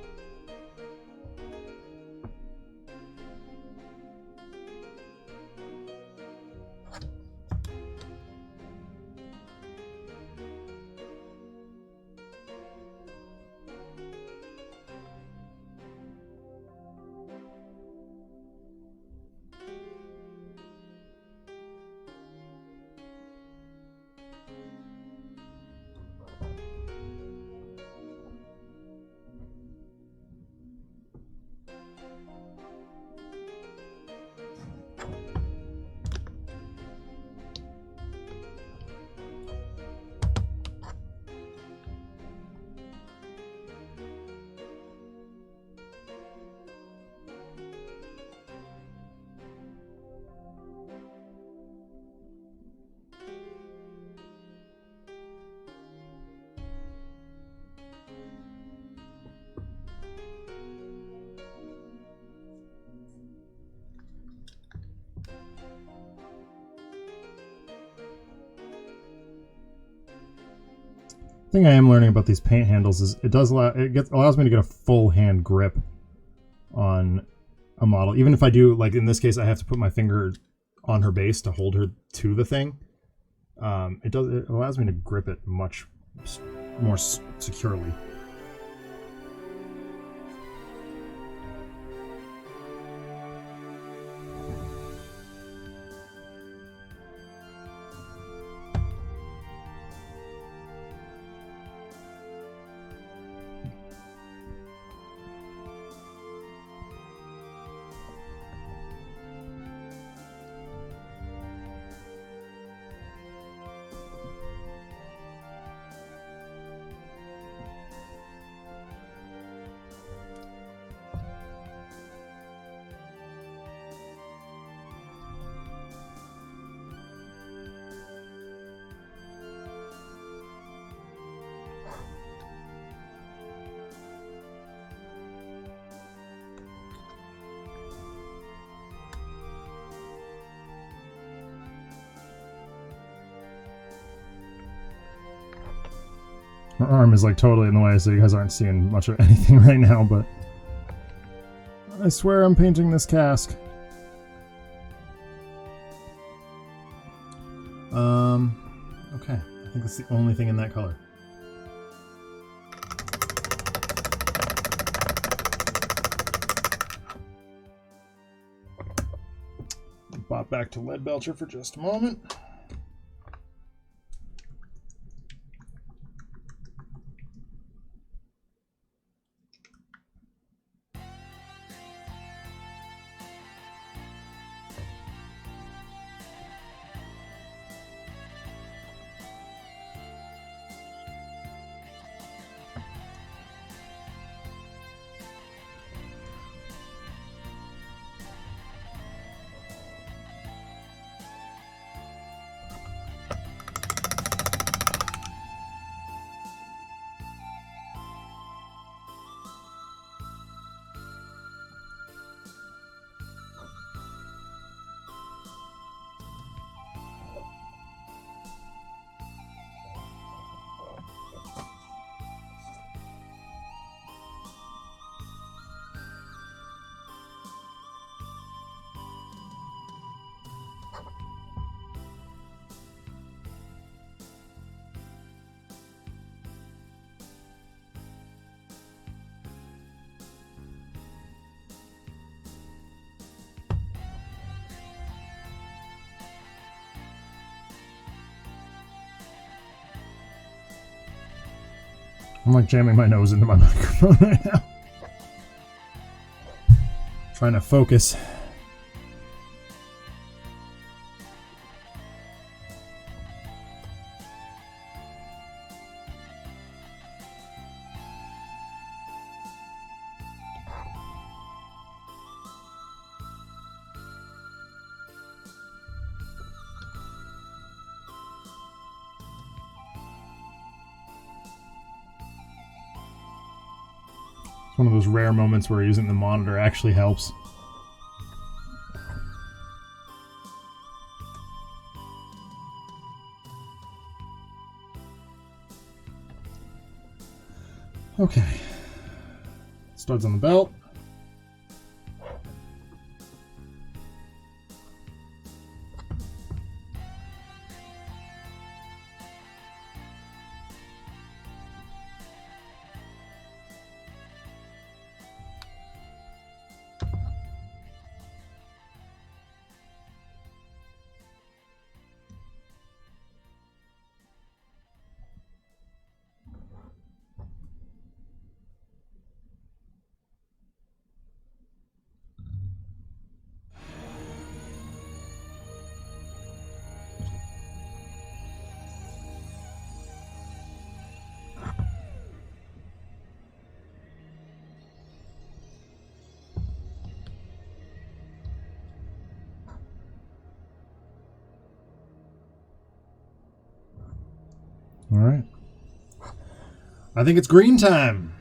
The thing I am learning about these paint handles is it allows me to get a full hand grip on a model. Even if I do, like in this case, I have to put my finger on her base to hold her to the thing. It allows me to grip it much more securely. Her arm is like totally in the way, so you guys aren't seeing much of anything right now, but I swear I'm painting this cask. Okay. I think that's the only thing in that color. Bop back to Lead Belcher for just a moment. I'm like jamming my nose into my microphone right now. Trying to focus. One of those rare moments where using the monitor actually helps. Okay. Studs on the belt. All right. I think it's green time.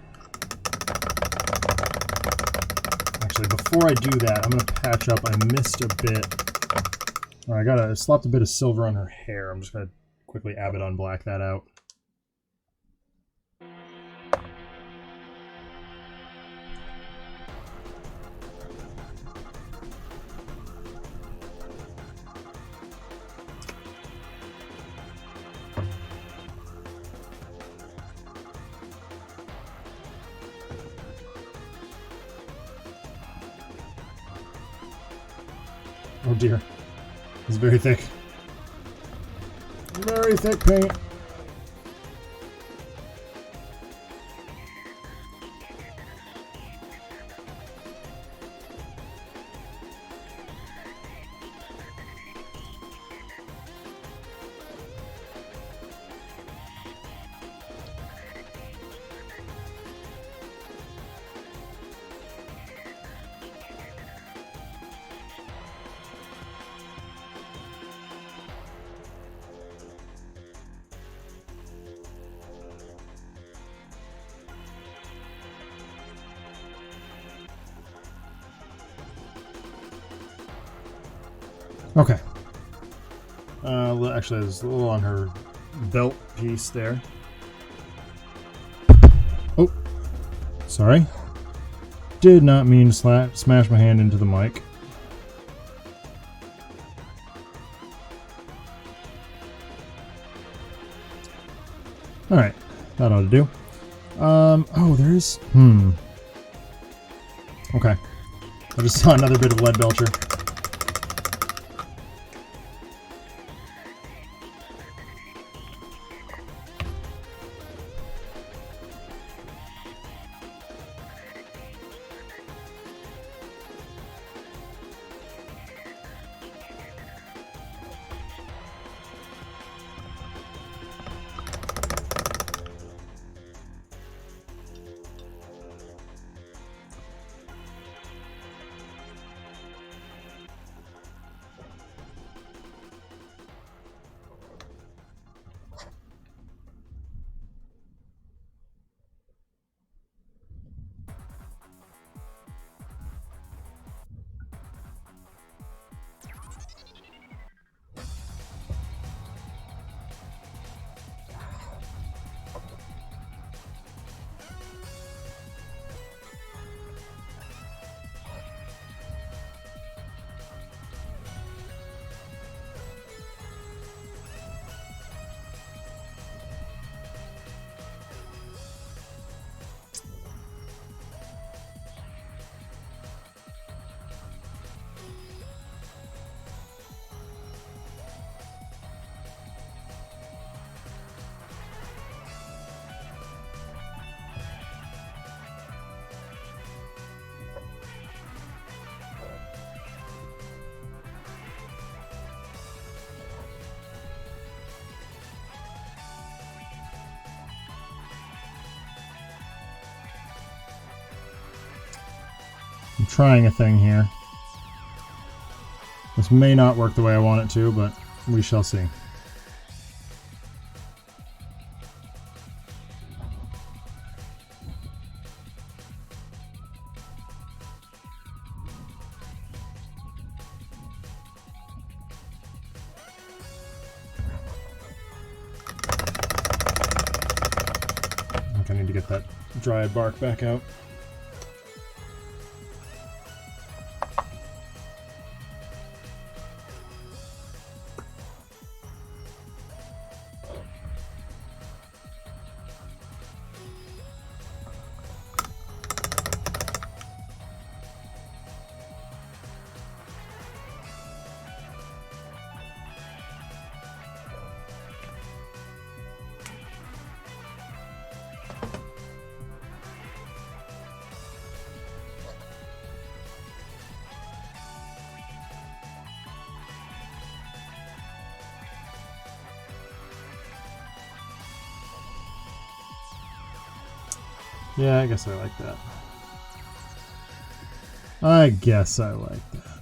Actually, before I do that, I'm going to patch up. I missed a bit. I slapped a bit of silver on her hair. I'm just going to quickly Abaddon black that out. Oh dear. It's very thick. Very thick paint. Okay. Actually, there's a little on her belt piece there. Oh, sorry. Did not mean to smash my hand into the mic. All right, that ought to do. Oh, there's Okay, I just saw another bit of lead belcher. I'm trying a thing here. This may not work the way I want it to, but we shall see. I think I need to get that dry bark back out. Yeah, I guess I like that. I guess I like that.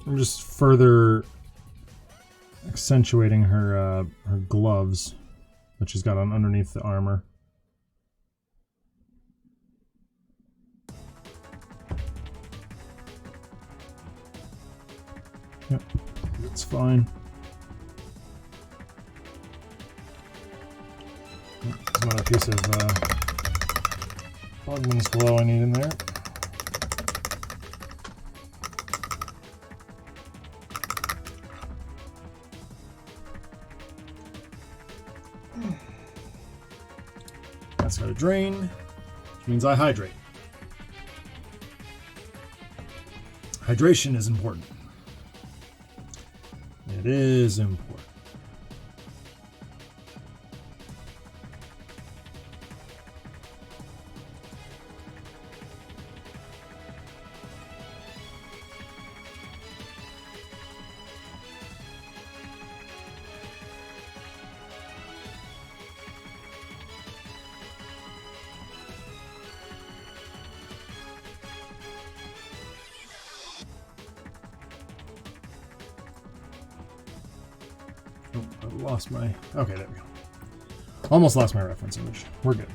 I'm just further accentuating her her gloves that she's got on underneath the armor. Yep, that's fine. There's another piece of Bugman's glow I need in there. That's got a drain, which means I hydrate. Hydration is important. It is important. Oh, I lost my... Okay, there we go. Almost lost my reference image. We're good.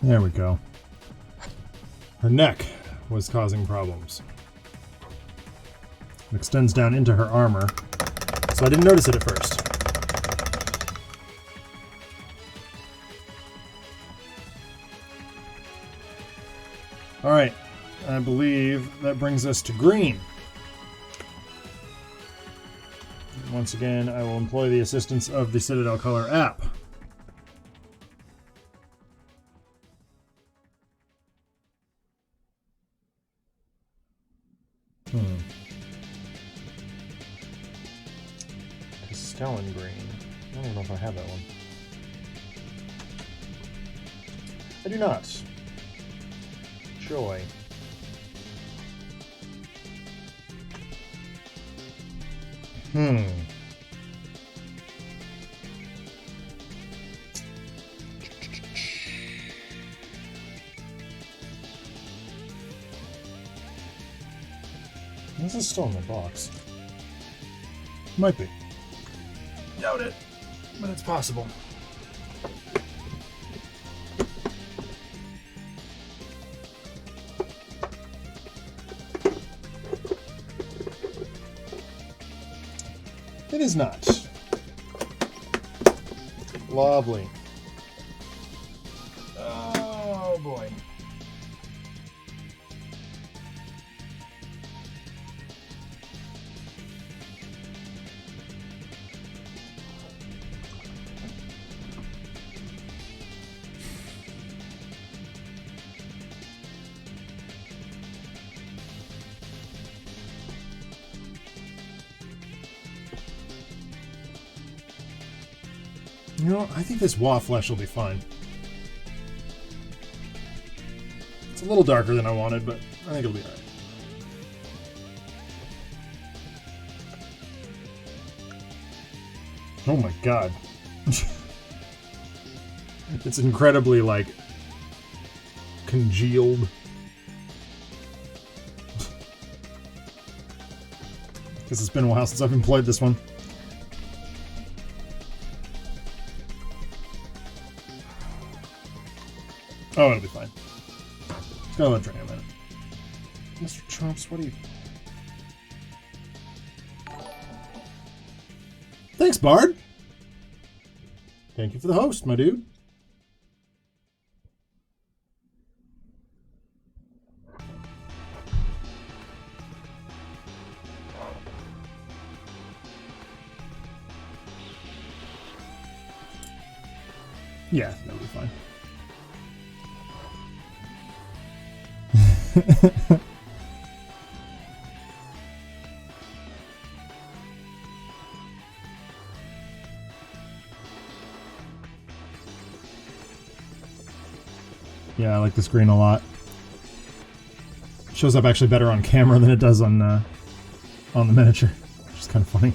There we go. Her neck was causing problems. It extends down into her armor, so I didn't notice it at first. Alright, I believe that brings us to green. Once again, I will employ the assistance of the Citadel Color app. Castellan green. I don't know if I have that one. I do not. Joy. This is still in the box. Might be. Doubt it, but it's possible. It is not. Lovely. Oh boy. You know, I think this Wa flesh will be fine. It's a little darker than I wanted, but I think it'll be alright. Oh my god. It's incredibly, like, congealed. Guess it's been a while since I've employed this one. Oh, it'll be fine. Just gotta let it drain a minute. Mr. Chomps, what are you... Thanks, Bard! Thank you for the host, my dude. Yeah, that'll be fine. Yeah, I like this green a lot. Shows up actually better on camera than it does on the miniature, which is kind of funny.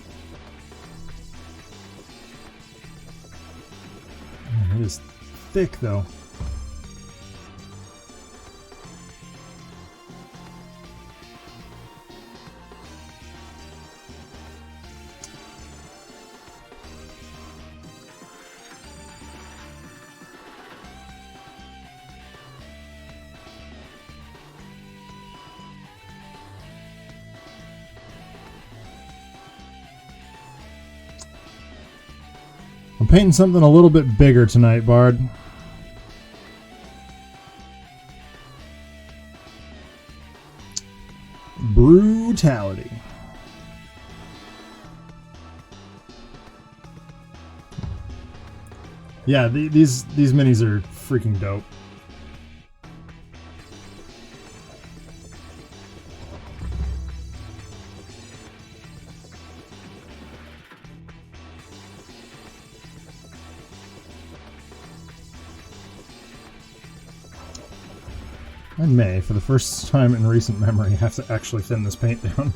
Man, it is thick though. I'm painting something a little bit bigger tonight, Bard. Brutality. Yeah, these minis are freaking dope. I may, for the first time in recent memory, have to actually thin this paint down.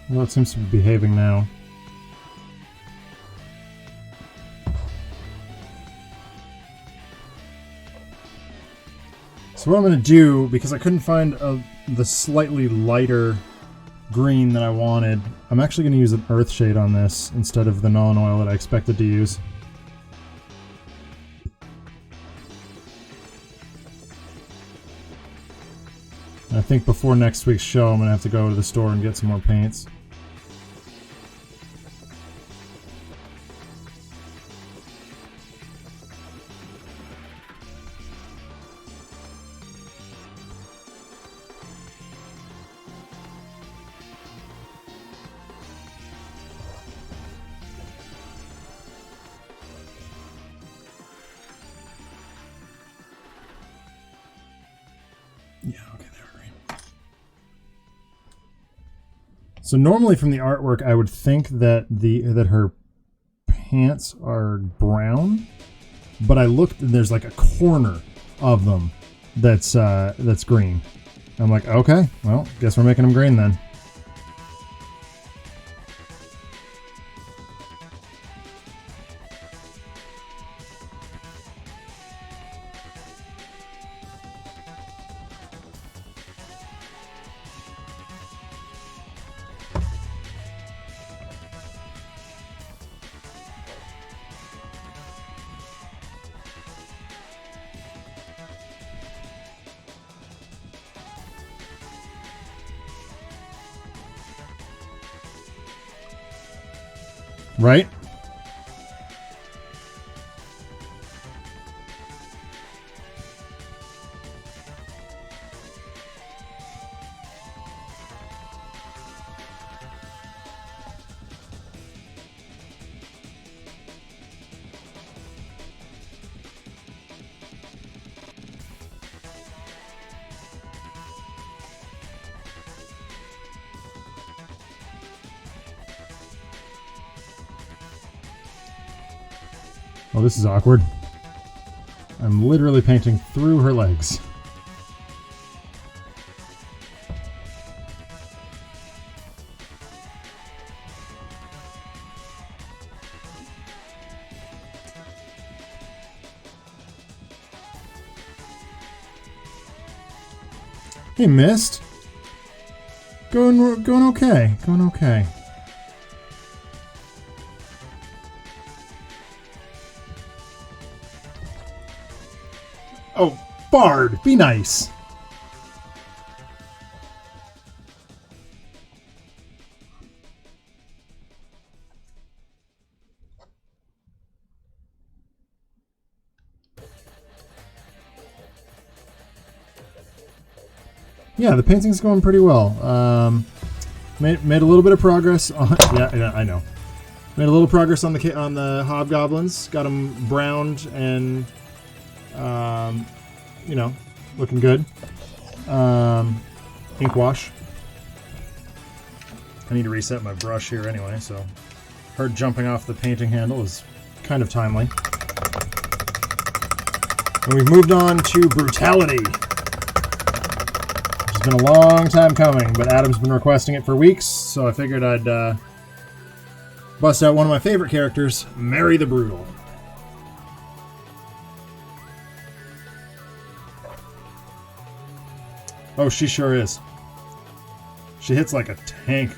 Well, it seems to be behaving now. So what I'm going to do, because I couldn't find the slightly lighter green that I wanted, I'm actually going to use an earth shade on this instead of the Nuln Oil that I expected to use. I think before next week's show I'm going to have to go to the store and get some more paints. Yeah, okay, there we go. So normally from the artwork I would think that her pants are brown, but I looked and there's like a corner of them that's green. I'm like, okay, well, guess we're making them green then. Right? Oh, this is awkward. I'm literally painting through her legs. Hey, Mist. Going okay. Going okay. Oh, Bard, be nice. Yeah, the painting's going pretty well. Made a little bit of progress on. Yeah, I know. Made a little progress on the hobgoblins. Got them browned and. You know, looking good. Ink wash. I need to reset my brush here anyway, so her jumping off the painting handle is kind of timely. And we've moved on to Brutality. It's been a long time coming, but Adam's been requesting it for weeks, so I figured I'd bust out one of my favorite characters, Mary the Brutal. Oh, she sure is. She hits like a tank.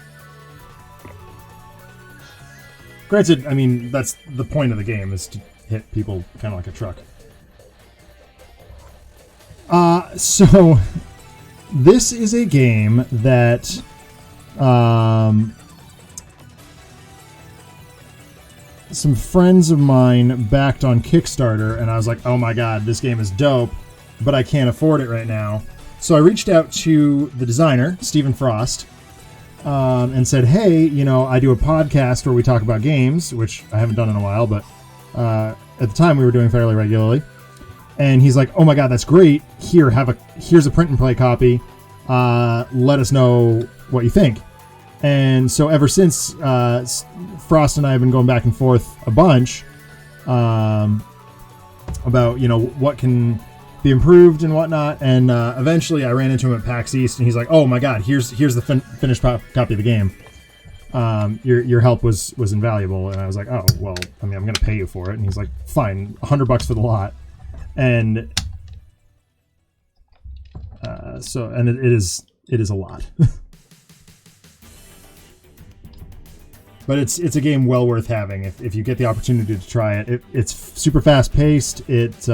Granted, I mean, that's the point of the game, is to hit people kind of like a truck. So this is a game that some friends of mine backed on Kickstarter, and I was like, oh my god, this game is dope, but I can't afford it right now. So I reached out to the designer, Stephen Frost, and said, hey, you know, I do a podcast where we talk about games, which I haven't done in a while, but at the time we were doing fairly regularly. And he's like, oh my god, that's great. Here's a print and play copy. Let us know what you think. And so ever since, Frost and I have been going back and forth a bunch about, you know, what can be improved and whatnot. And eventually I ran into him at PAX East, and he's like, oh my god, here's the finished copy of the game. Your help was invaluable. And I was like, oh, well, I mean, I'm going to pay you for it. And he's like, fine, $100 for the lot. And it is a lot. But it's a game well worth having if you get the opportunity to try it. It's super fast paced. It's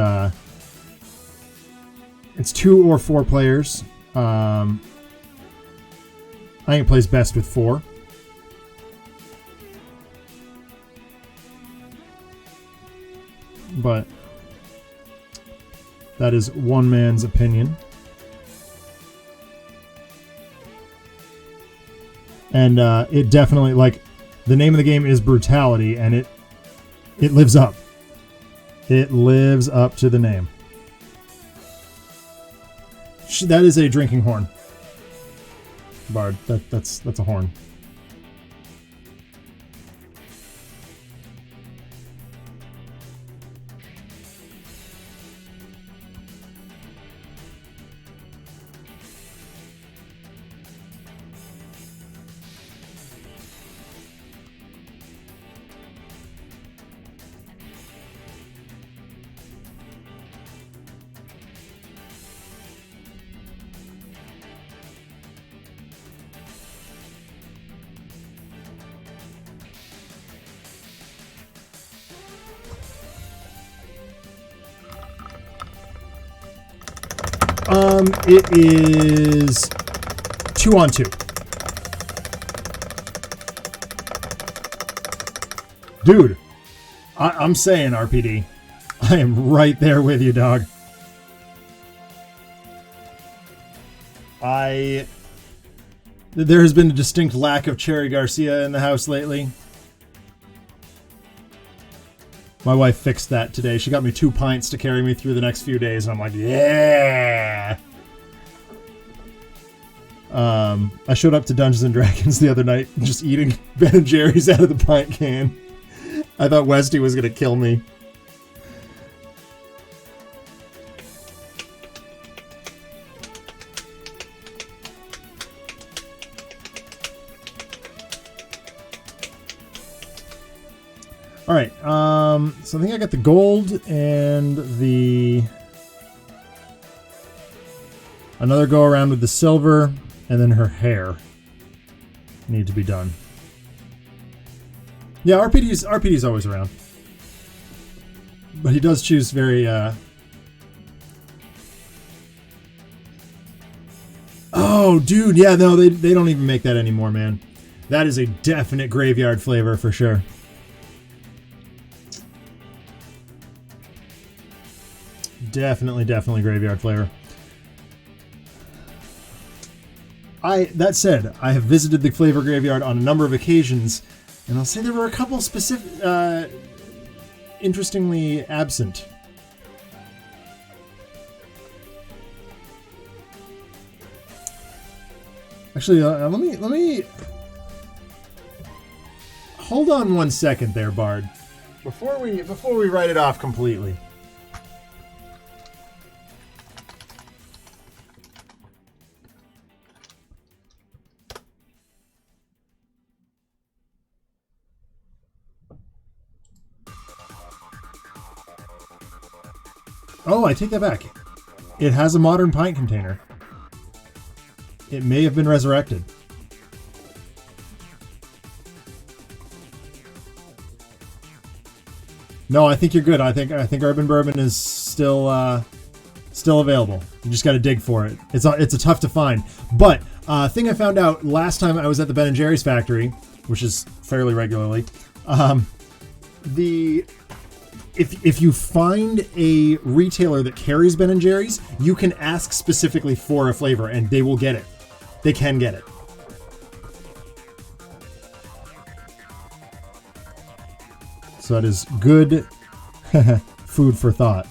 2 or 4 players. I think it plays best with 4. But that is one man's opinion. And it definitely, like, the name of the game is Brutality, and it lives up. It lives up to the name. That is a drinking horn. Bard, that's a horn. It is 2-on-2. Dude, I'm saying, RPD, I am right there with you, dog. There has been a distinct lack of Cherry Garcia in the house lately. My wife fixed that today. She got me 2 pints to carry me through the next few days, and I'm like, yeah! I showed up to Dungeons & Dragons the other night just eating Ben & Jerry's out of the pint can. I thought Westy was going to kill me. Alright, so I think I got the gold and another go around with the silver, and then her hair need to be done. Yeah, RPD's always around. But he does choose very, Oh, dude, yeah, no, they don't even make that anymore, man. That is a definite graveyard flavor for sure. Definitely graveyard flavor. That said, I have visited the flavor graveyard on a number of occasions, and I'll say there were a couple specific, interestingly absent. Actually, let me hold on 1 second there, Bard, before we write it off completely. Oh, I take that back. It has a modern pint container. It may have been resurrected. No, I think you're good. I think Urban Bourbon is still available. You just got to dig for it. It's a tough to find. But thing I found out last time I was at the Ben & Jerry's factory, which is fairly regularly, if you find a retailer that carries Ben & Jerry's, you can ask specifically for a flavor and they will get it. They can get it. So that is good food for thought.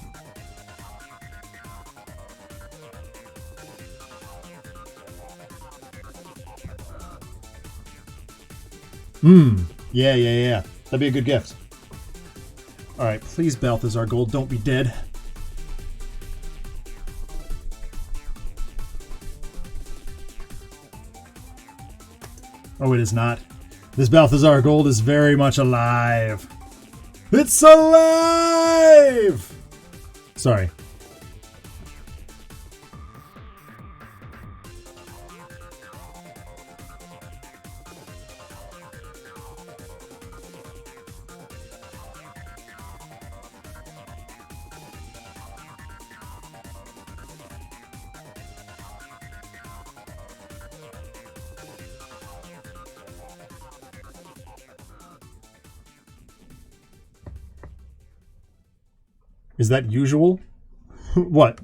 Yeah. That'd be a good gift. All right, please, Balthazar Gold, don't be dead. Oh, it is not. This Balthazar Gold is very much alive. It's alive! Sorry. Is that usual? What?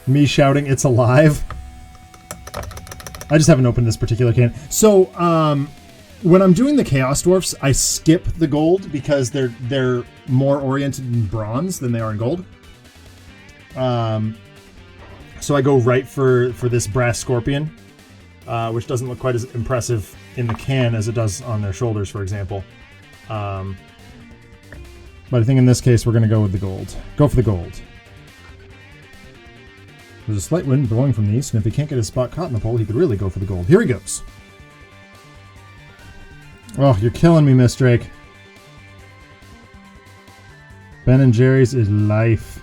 Me shouting, it's alive? I just haven't opened this particular can. So, when I'm doing the Chaos Dwarfs, I skip the gold because they're more oriented in bronze than they are in gold. So I go right for this Brass Scorpion, which doesn't look quite as impressive in the can as it does on their shoulders, for example. But I think in this case, we're going to go with the gold. Go for the gold. There's a slight wind blowing from the east, and if he can't get his spot caught in the pole, he could really go for the gold. Here he goes. Oh, you're killing me, Miss Drake. Ben & Jerry's is life.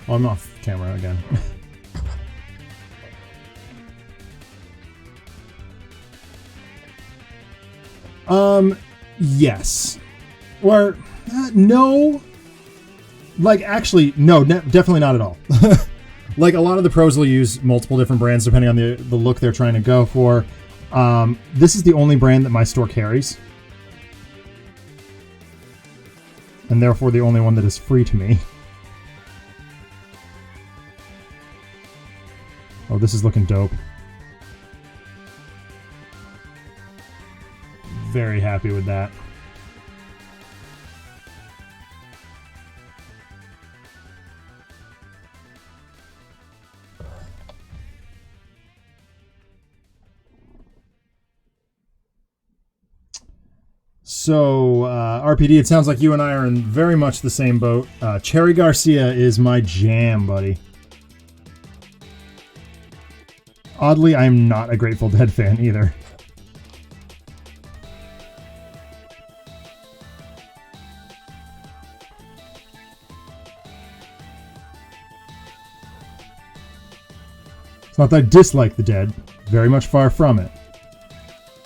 Oh, I'm off camera again. Yes. Or, no. Like, actually, no, definitely not at all. Like, a lot of the pros will use multiple different brands depending on the look they're trying to go for. This is the only brand that my store carries. And therefore the only one that is free to me. Oh, this is looking dope. Very happy with that. So, RPD, it sounds like you and I are in very much the same boat. Cherry Garcia is my jam, buddy. Oddly, I'm not a Grateful Dead fan either. It's not that I dislike the Dead, very much far from it.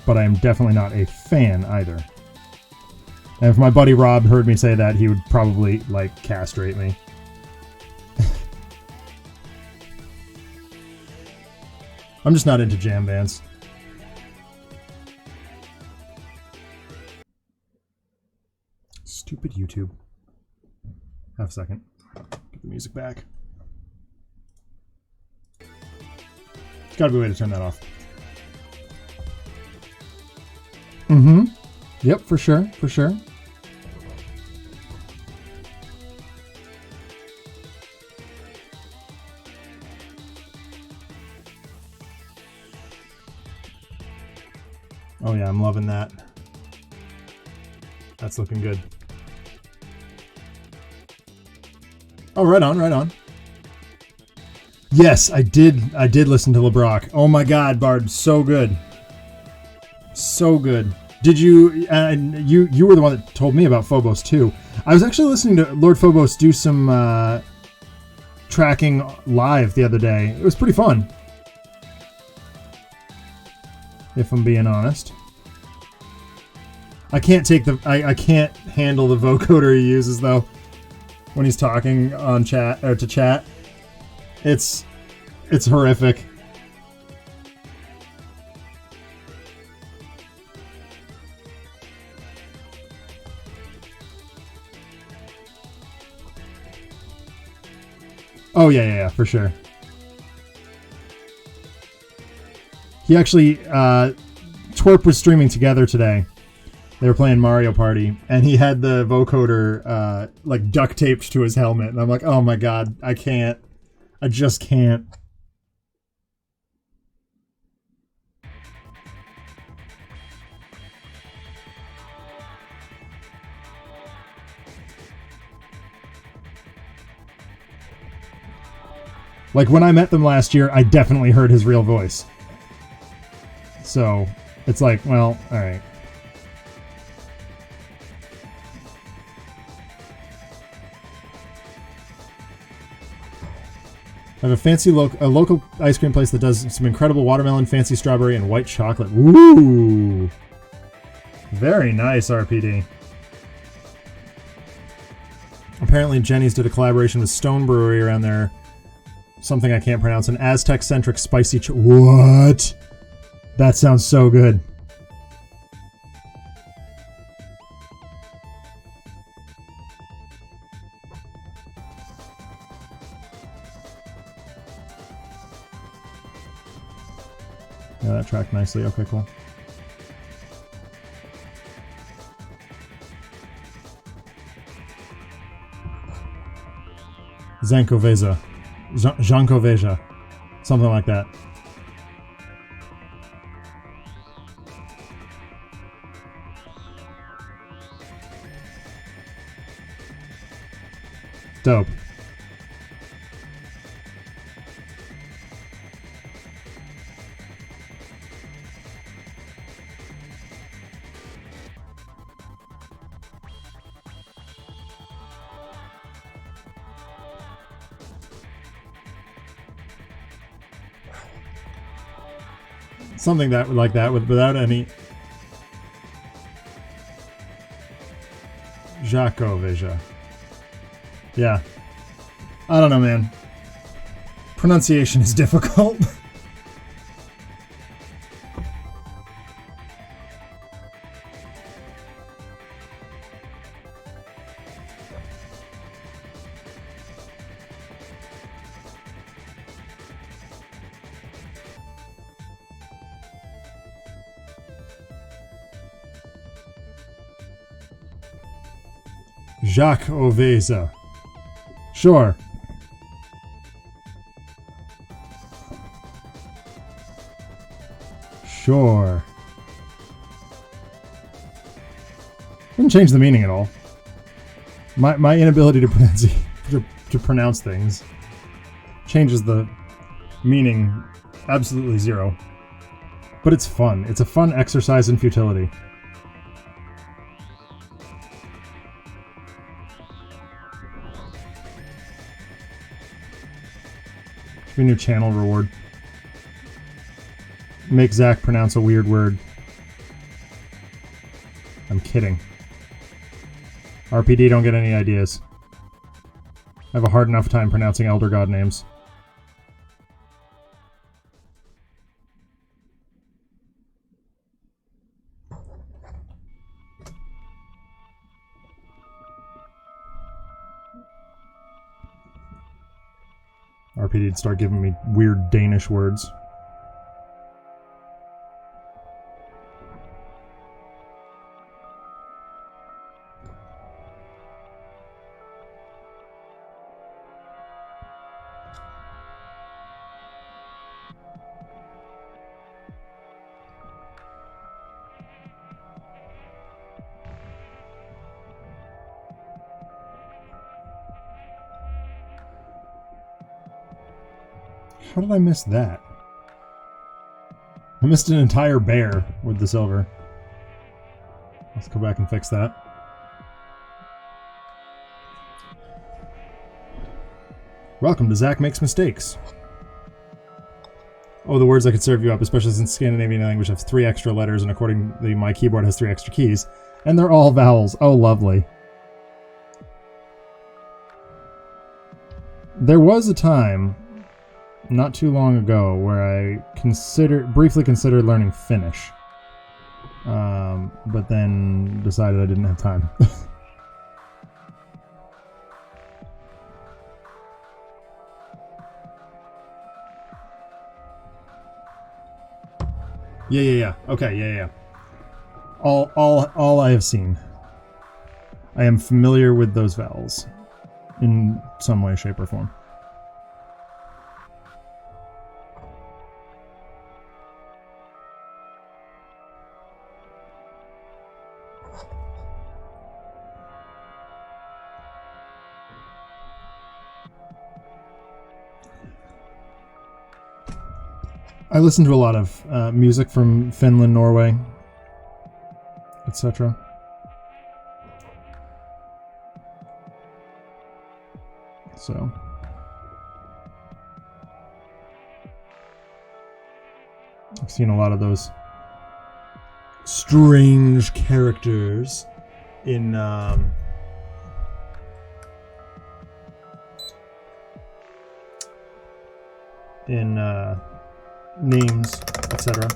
But I am definitely not a fan either. And if my buddy Rob heard me say that, he would probably, like, castrate me. I'm just not into jam bands. Stupid YouTube. Half a second. Get the music back. There's gotta be a way to turn that off. Mm-hmm. Yep, for sure, for sure. Oh yeah, I'm loving that. That's looking good. Oh, right on, right on. Yes, I did listen to LeBrock. Oh my God, Bard, so good. So good. Did you, you were the one that told me about Phobos too. I was actually listening to Lord Phobos do some tracking live the other day. It was pretty fun, if I'm being honest. I can't handle the vocoder he uses though when he's talking on chat or to chat. It's horrific. Oh yeah, for sure. He actually, Twerp was streaming together today. They were playing Mario Party, and he had the vocoder like duct taped to his helmet, and I'm like, oh my god, I can't. I just can't. Like, when I met them last year, I definitely heard his real voice. So, it's like, well, alright. I have a fancy local ice cream place that does some incredible watermelon, fancy strawberry, and white chocolate. Ooh! Very nice, RPD. Apparently, Jenny's did a collaboration with Stone Brewery around there. Something I can't pronounce. An Aztec-centric spicy what? That sounds so good. Yeah, that tracked nicely. Okay, cool. Zankoveza. Jankoveja. Something like that. Dope. Something that like that without any Jakoveja. Yeah. I don't know, man. Pronunciation is difficult. Jacques Oveza. Sure. Sure. Didn't change the meaning at all. My inability to pronounce things changes the meaning absolutely zero. But it's fun. It's a fun exercise in futility. Should be a new channel reward. Make Zach pronounce a weird word. I'm kidding. RPD, don't get any ideas. I have a hard enough time pronouncing Elder God names. RPD'd start giving me weird Danish words. How did I miss that? I missed an entire bear with the silver. Let's go back and fix that. Welcome to Zach Makes Mistakes. Oh, the words that could serve you up, especially since Scandinavian language has 3 extra letters, and accordingly my keyboard has 3 extra keys. And they're all vowels. Oh, lovely. There was a time, not too long ago, where I briefly considered learning Finnish. But then decided I didn't have time. Yeah. Okay, yeah. All I have seen. I am familiar with those vowels in some way, shape, or form. I listen to a lot of music from Finland, Norway, etc. So, I've seen a lot of those strange characters in names, etc.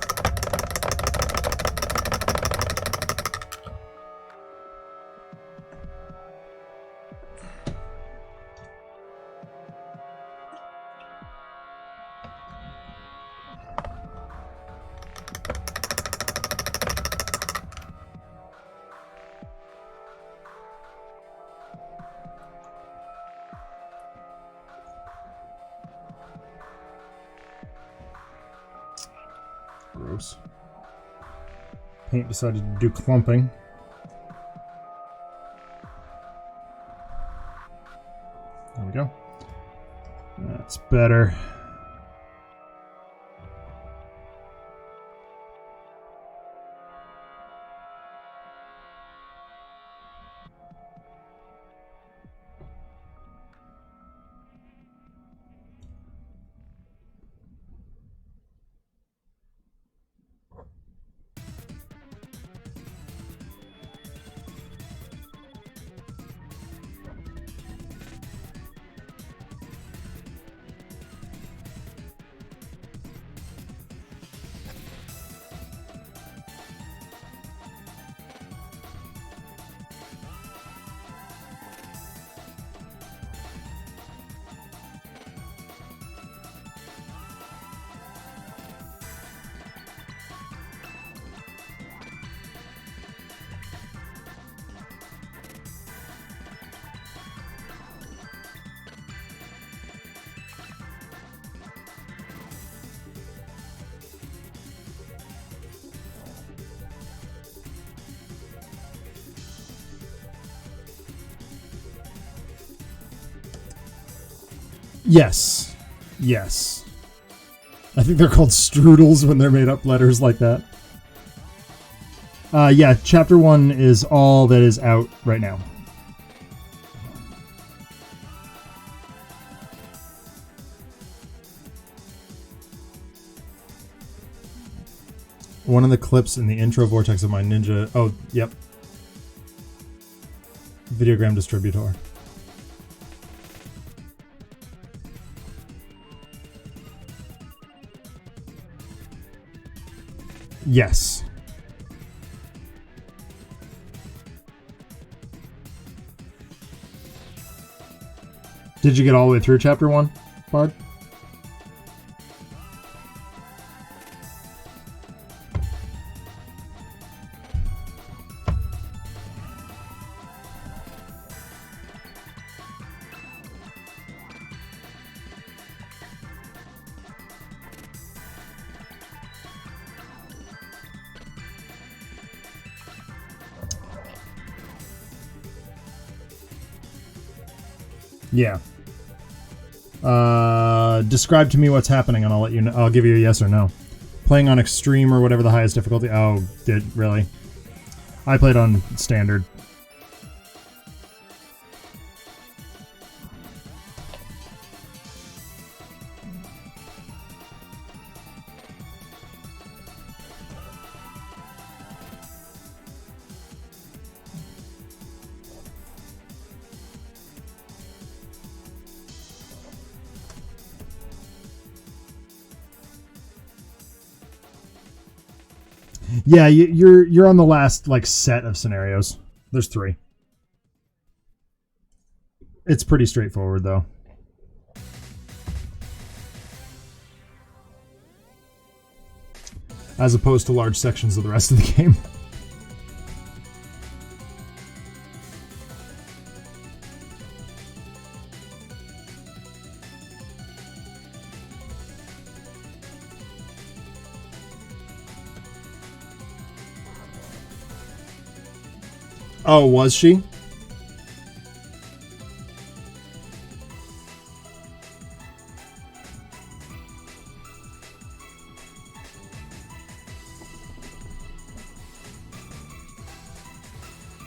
Gross. Paint decided to do clumping. There we go. That's better. Yes. I think they're called strudels when they're made up letters like that. Yeah, chapter 1 is all that is out right now. One of the clips in the intro vortex of my Ninja... Oh, yep. Videogram distributor. Yes. Did you get all the way through chapter 1, Bard? Yeah. Describe to me what's happening, and I'll let you know. I'll give you a yes or no. Playing on extreme or whatever the highest difficulty. Oh, really? I played on standard. Yeah, you're on the last like set of scenarios. There's 3. It's pretty straightforward though. As opposed to large sections of the rest of the game. Oh, was she?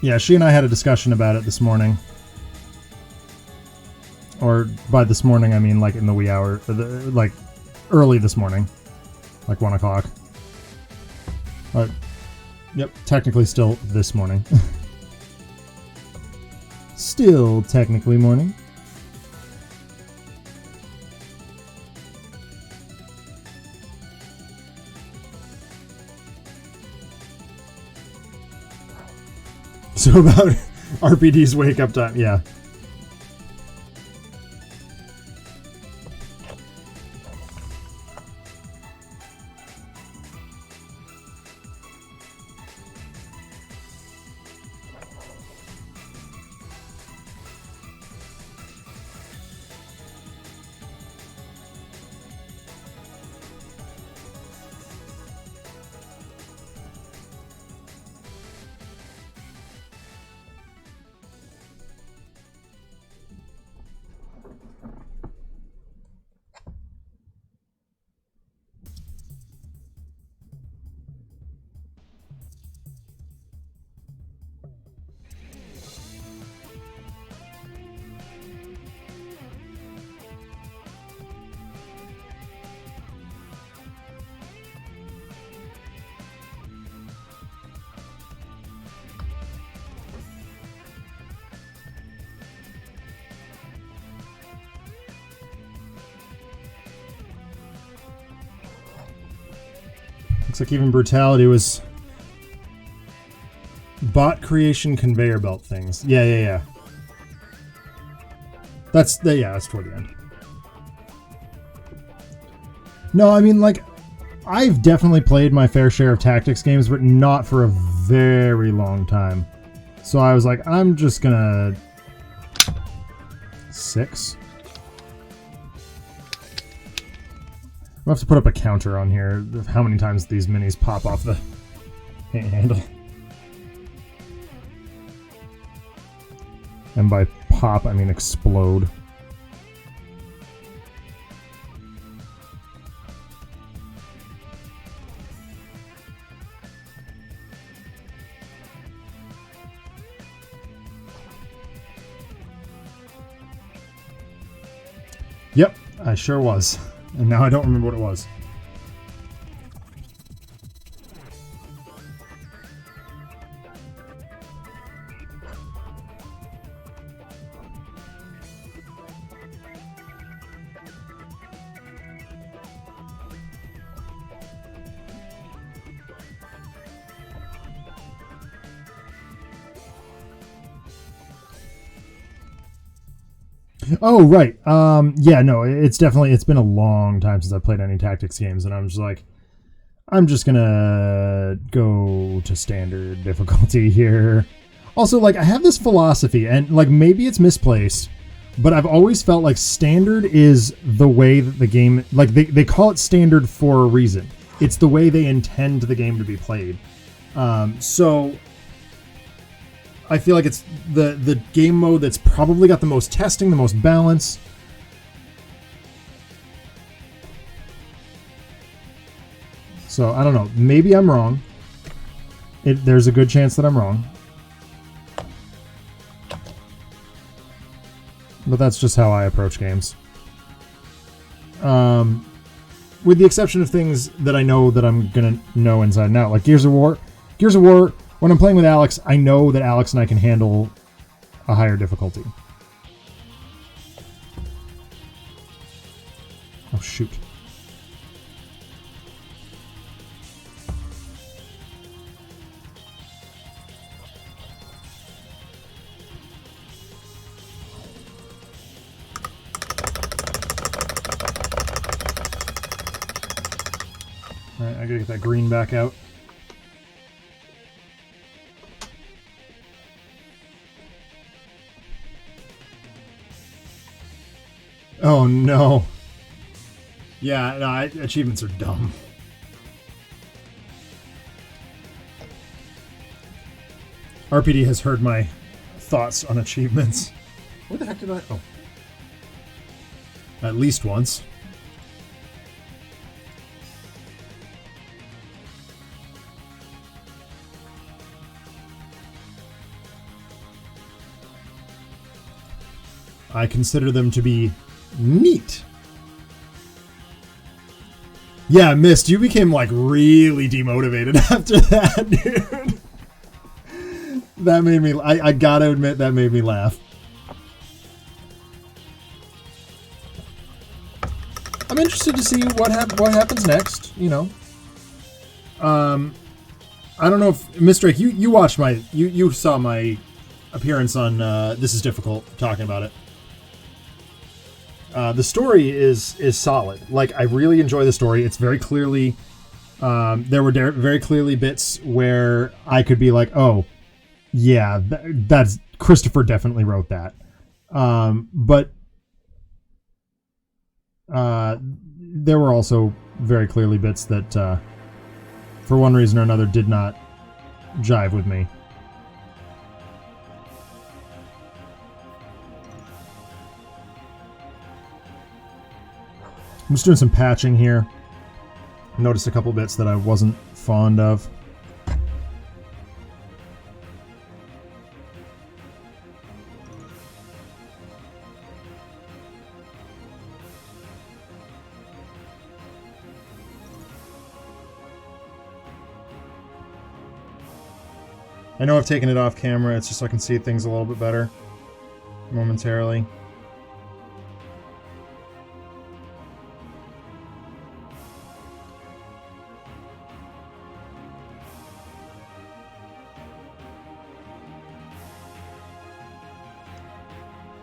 Yeah, she and I had a discussion about it this morning. Or by this morning, I mean like in the wee hour, like early this morning, like 1 o'clock. Yep, technically still this morning. Still technically morning. So about RPD's wake up time, yeah. Looks like even Brutality was bot creation conveyor belt things. Yeah. That's toward the end. No, I mean, like, I've definitely played my fair share of tactics games, but not for a very long time. So I was like, I'm just gonna 6. I'll have to put up a counter on here of how many times these minis pop off the handle. And by pop, I mean explode. Yep, I sure was. And now I don't remember what it was. Oh, right. Yeah, no, it's been a long time since I played any tactics games, and I'm just like, I'm just gonna go to standard difficulty here. Also, like, I have this philosophy, and, like, maybe it's misplaced, but I've always felt like standard is the way that the game, like, they call it standard for a reason. It's the way they intend the game to be played. So I feel like it's the game mode that's probably got the most testing, the most balance. So, I don't know. Maybe I'm wrong. There's a good chance that I'm wrong. But that's just how I approach games. With the exception of things that I know that I'm going to know inside and out. Like Gears of War. When I'm playing with Alex, I know that Alex and I can handle a higher difficulty. Oh, shoot. Alright, I gotta get that green back out. Oh no. Yeah, no, achievements are dumb. RPD has heard my thoughts on achievements. What the heck did I... Oh. At least once. I consider them to be neat. Yeah, Mist, you became like really demotivated after that, dude. That made me... I gotta admit, that made me laugh. I'm interested to see what happens next, you know. I don't know if... Miss Drake, you watched my... You saw my appearance on This Is Difficult, talking about it. The story is solid. Like, I really enjoy the story. It's very clearly... there were very clearly bits where I could be like, oh... Yeah, that's Christopher definitely wrote that. But there were also very clearly bits that, for one reason or another, did not jive with me. I'm just doing some patching here. I noticed a couple bits that I wasn't fond of. I know I've taken it off camera, it's just so I can see things a little bit better momentarily.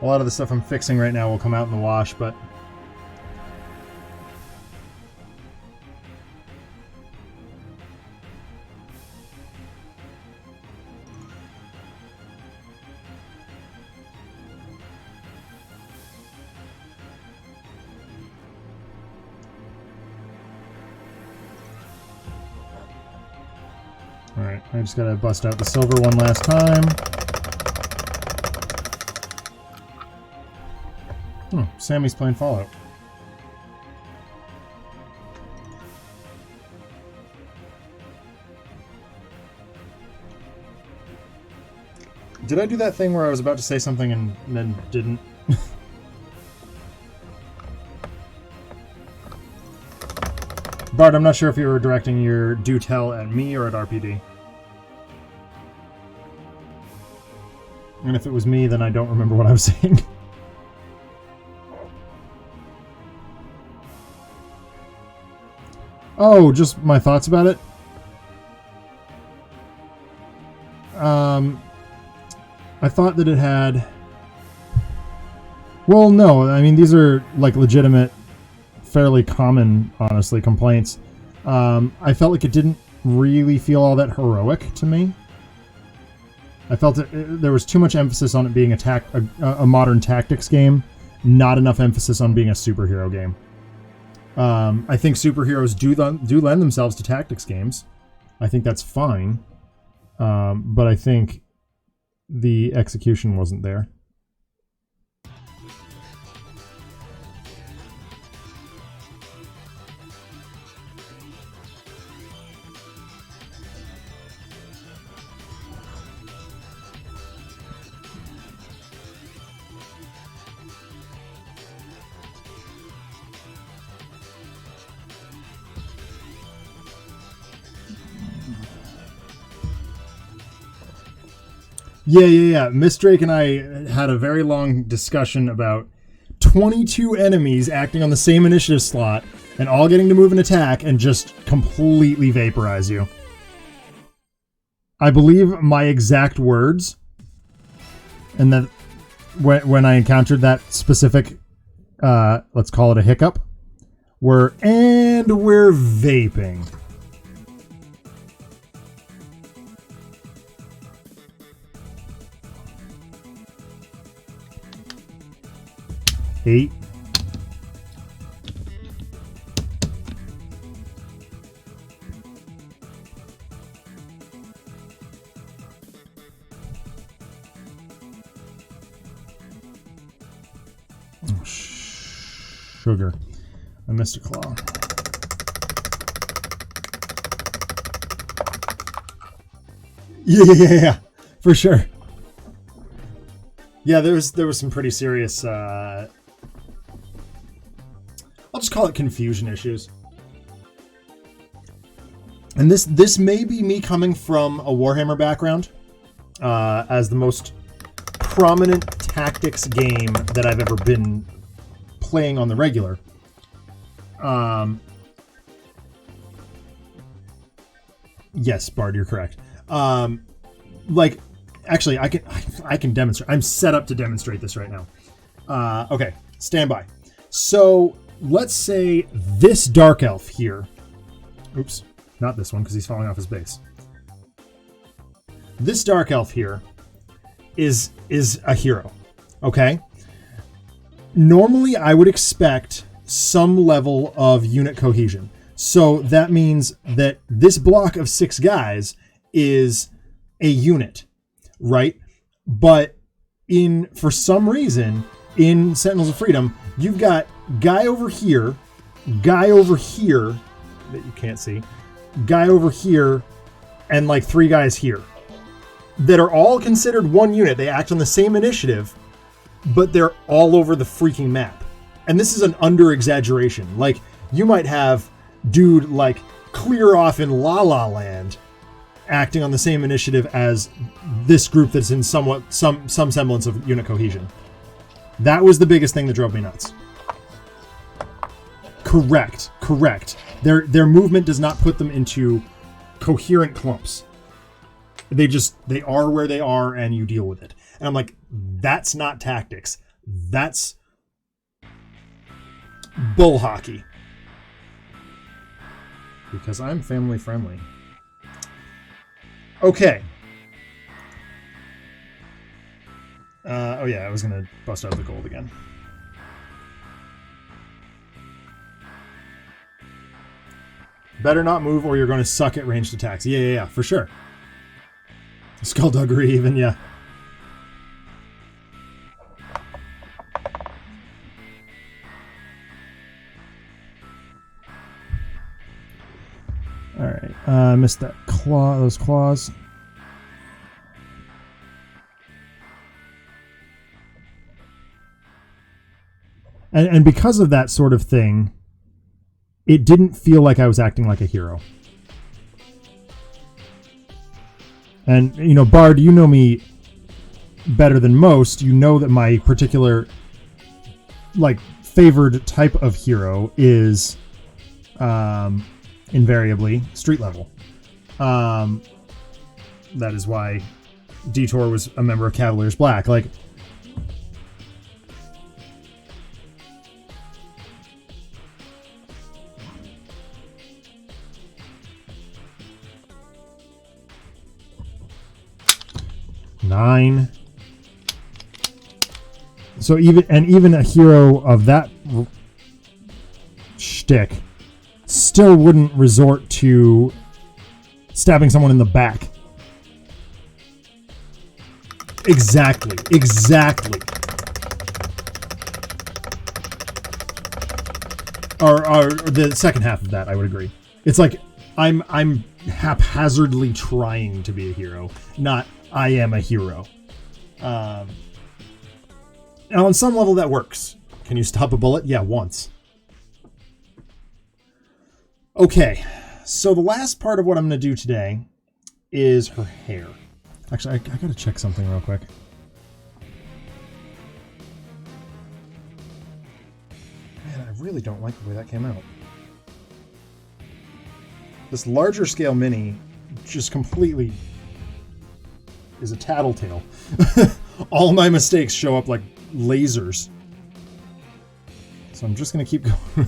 A lot of the stuff I'm fixing right now will come out in the wash, but... Alright, I just gotta bust out the silver one last time. Sammy's playing Fallout. Did I do that thing where I was about to say something and then didn't? Bart, I'm not sure if you were directing your do tell at me or at RPD. And if it was me, then I don't remember what I was saying. Oh, just my thoughts about it? I thought that it had... Well, no, I mean, these are, like, legitimate, fairly common, honestly, complaints. I felt like it didn't really feel all that heroic to me. I felt there was too much emphasis on it being a modern tactics game, not enough emphasis on being a superhero game. I think superheroes do lend themselves to tactics games. I think that's fine. But I think the execution wasn't there. Yeah. Miss Drake and I had a very long discussion about 22 enemies acting on the same initiative slot and all getting to move and attack and just completely vaporize you. I believe my exact words, and that when I encountered that specific, let's call it a hiccup, were, and we're vaping. 8. Oh, sugar. I missed a claw. Yeah, for sure. Yeah, there was some pretty serious. I'll just call it confusion issues. And this may be me coming from a Warhammer background, as the most prominent tactics game that I've ever been playing on the regular. Yes, Bard, you're correct. Like, actually, I can demonstrate. I'm set up to demonstrate this right now. Okay, stand by. So let's say this dark elf here. Oops, not this one because he's falling off his base. This dark elf here is a hero. Okay. Normally, I would expect some level of unit cohesion. So that means that this block of 6 guys is a unit, right? But for some reason, in Sentinels of Freedom, you've got guy over here that you can't see, guy over here, and like 3 guys here that are all considered one unit. They act on the same initiative, but they're all over the freaking map. And this is an under-exaggeration. Like, you might have dude like clear off in La La Land acting on the same initiative as this group that's in some semblance of unit cohesion. That was the biggest thing that drove me nuts. Correct. Their movement does not put them into coherent clumps. They are where they are and you deal with it. And I'm like, that's not tactics. That's bull hockey. Because I'm family friendly. Okay. Oh yeah, I was gonna bust out the gold again. Better not move or you're gonna suck at ranged attacks. Yeah, for sure. Skullduggery even, yeah. Alright, I missed that claw, those claws. And because of that sort of thing, it didn't feel like I was acting like a hero. And, you know, Bard, you know me better than most. You know that my particular, like, favored type of hero is invariably street level. That is why Detour was a member of Cavaliers Black. Like, nine. So even a hero of that shtick still wouldn't resort to stabbing someone in the back. Exactly. Or the second half of that, I would agree. It's like I'm haphazardly trying to be a hero, not I am a hero. Now, on some level, that works. Can you stop a bullet? Yeah, once. Okay, so the last part of what I'm going to do today is her hair. Actually, I got to check something real quick. Man, I really don't like the way that came out. This larger scale mini just completely is a tattletale. All my mistakes show up like lasers. So I'm just going to keep going.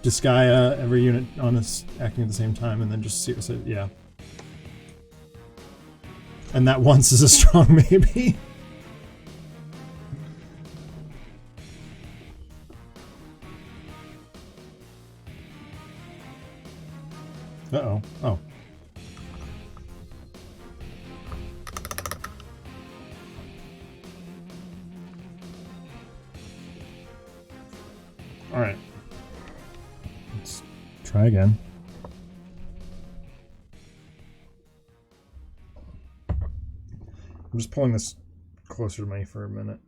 Disgaea, every unit on us acting at the same time, and then just see what's it. Yeah. And that once is a strong maybe. All right. Let's try again. I'm just pulling this closer to me for a minute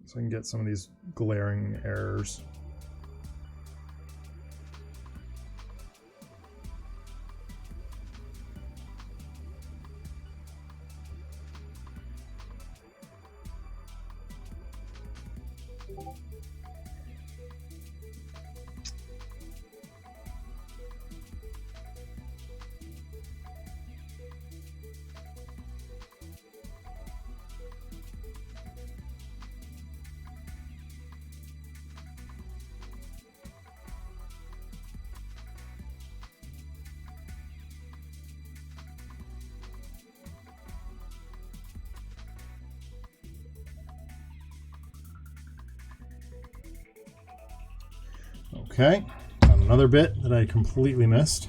so I can get some of these glaring errors. Okay, got another bit that I completely missed.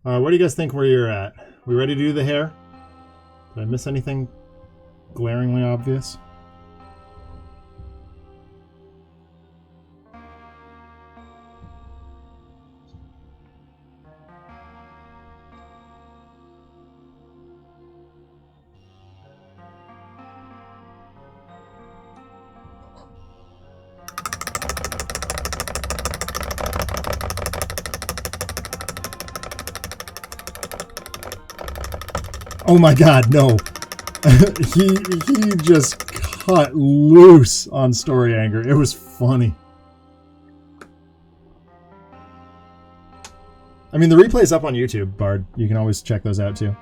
What do you guys think where you're at? We ready to do the hair? Did I miss anything glaringly obvious? Oh my god, no. he just cut loose on Story Anger. It was funny. I mean, the replay's up on YouTube, Bard. You can always check those out too.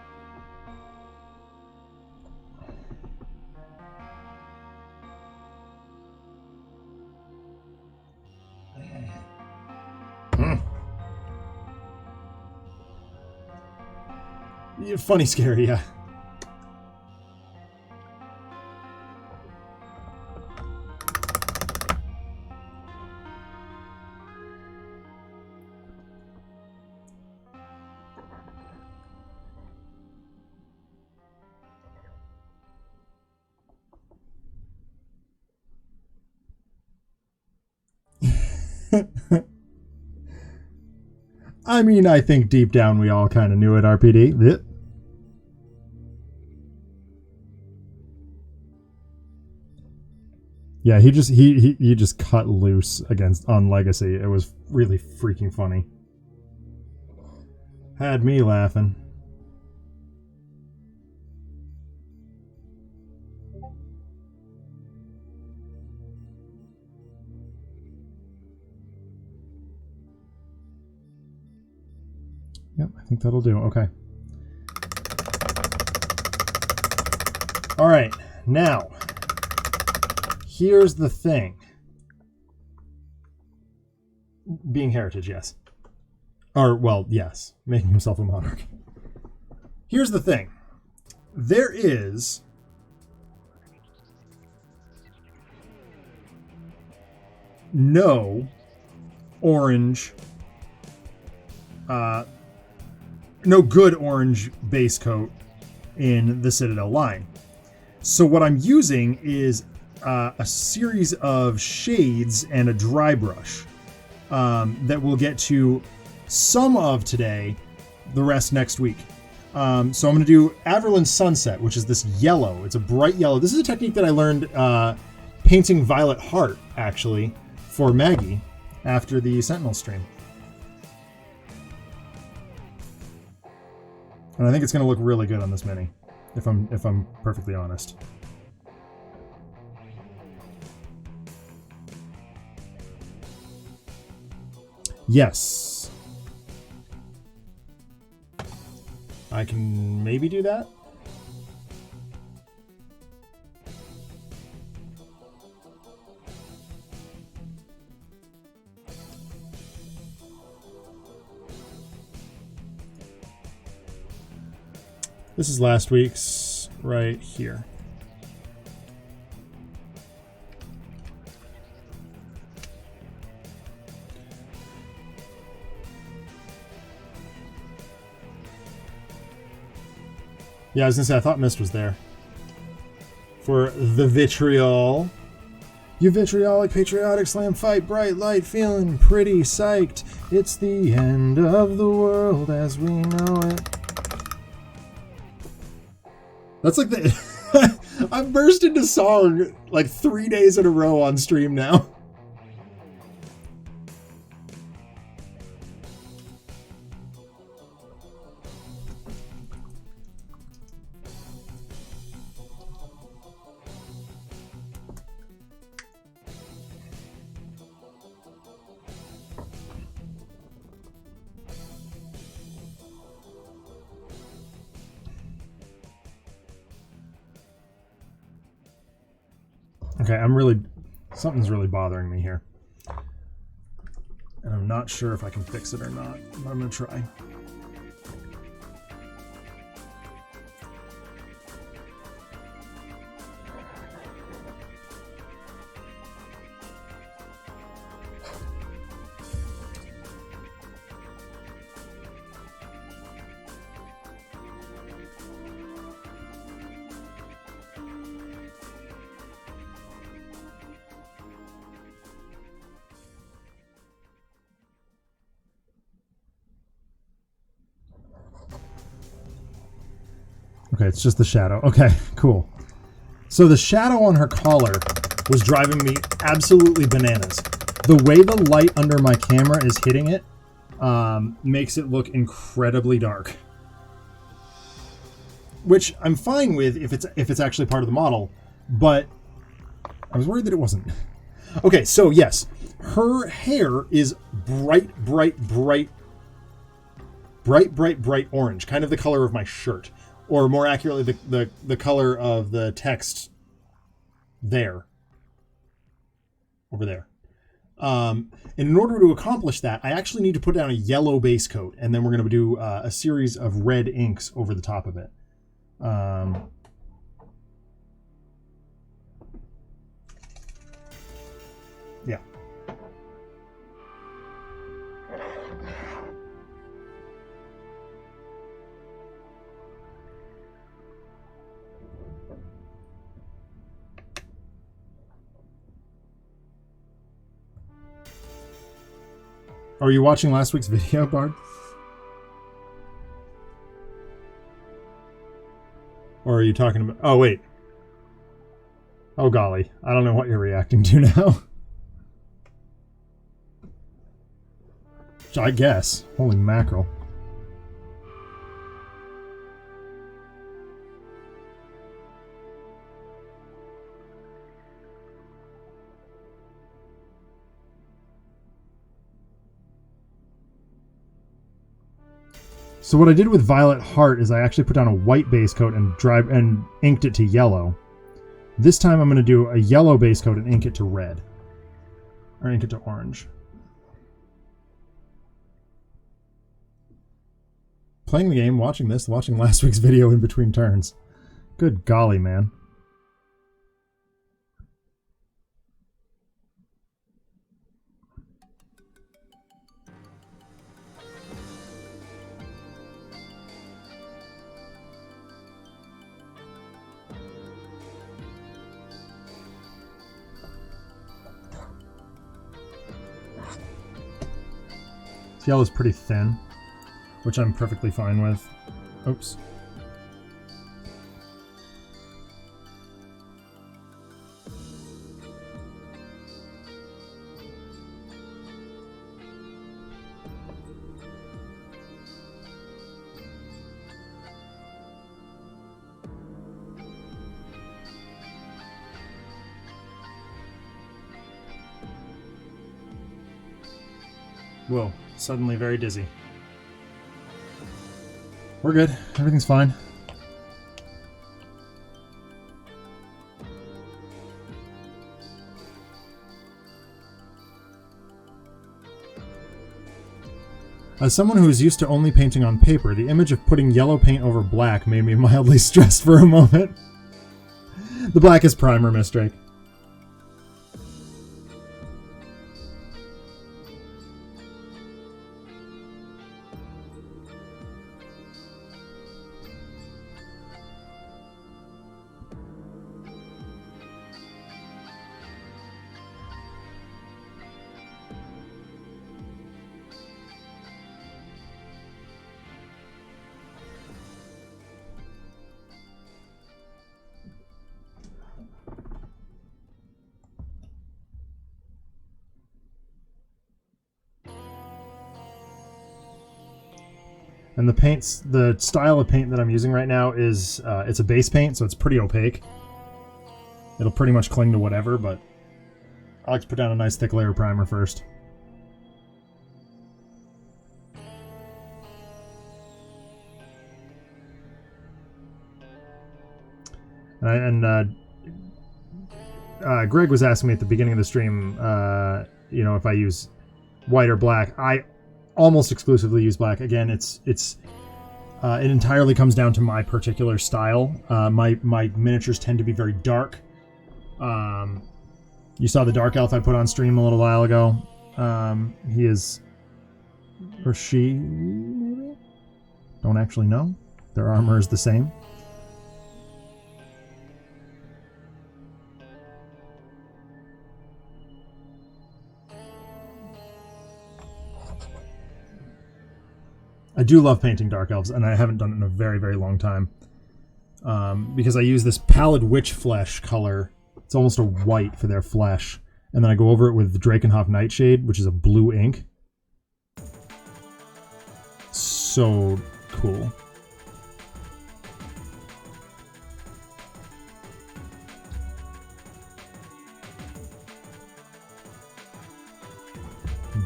Funny, scary, yeah. I mean, I think deep down we all kind of knew it, RPD. Yeah, he just cut loose on Legacy. It was really freaking funny. Had me laughing. Yep, I think that'll do. Okay. All right, now, here's the thing. Being heritage, yes. Or, well, yes. Making himself a monarch. Here's the thing. There is no orange, no good orange base coat in the Citadel line. So what I'm using is a series of shades and a dry brush that we'll get to some of today, the rest next week. So I'm going to do Verlan Sunset, which is this yellow. It's a bright yellow. This is a technique that I learned painting Violet Heart, actually, for Maggie after the Sentinel stream. And I think it's going to look really good on this mini, if I'm perfectly honest. Yes. I can maybe do that. This is last week's right here. Yeah, I was gonna say, I thought Mist was there. For the vitriol. You vitriolic, patriotic, slam fight, bright light, feeling pretty psyched. It's the end of the world as we know it. That's like the... I've burst into song like 3 days in a row on stream now. Okay, something's really bothering me here. And I'm not sure if I can fix it or not, but I'm gonna try. Okay, it's just the shadow. Okay, cool. So the shadow on her collar was driving me absolutely bananas. The way the light under my camera is hitting it makes it look incredibly dark. Which I'm fine with if it's actually part of the model, but I was worried that it wasn't. Okay, so yes, her hair is bright orange, kind of the color of my shirt. Or more accurately, the color of the text there. Over there. And in order to accomplish that, I actually need to put down a yellow base coat, and then we're going to do a series of red inks over the top of it. Yeah. Are you watching last week's video, Bard? Or are you talking about... Oh, wait. Oh, golly. I don't know what you're reacting to now. I guess. Holy mackerel. So what I did with Violet Heart is I actually put down a white base coat and inked it to yellow. This time I'm going to do a yellow base coat and ink it to red. Or ink it to orange. Playing the game, watching this, watching last week's video in between turns. Good golly, man. This yellow's pretty thin, which I'm perfectly fine with. Oops. Whoa, suddenly very dizzy. We're good. Everything's fine. As someone who is used to only painting on paper, the image of putting yellow paint over black made me mildly stressed for a moment. The black is primer, Miss Drake. And the style of paint that I'm using right now is, it's a base paint, so it's pretty opaque. It'll pretty much cling to whatever, but I like to put down a nice thick layer of primer first. Greg was asking me at the beginning of the stream, if I use white or black. I almost exclusively use black. Again, it entirely comes down to my particular style. My miniatures tend to be very dark. You saw the dark elf I put on stream a little while ago. He is, or she, maybe? Don't actually know. Their armor is the same. I do love painting dark elves, and I haven't done it in a very, very long time. Because I use this pallid witch flesh color. It's almost a white for their flesh. And then I go over it with the Drakenhof Nightshade, which is a blue ink. So cool.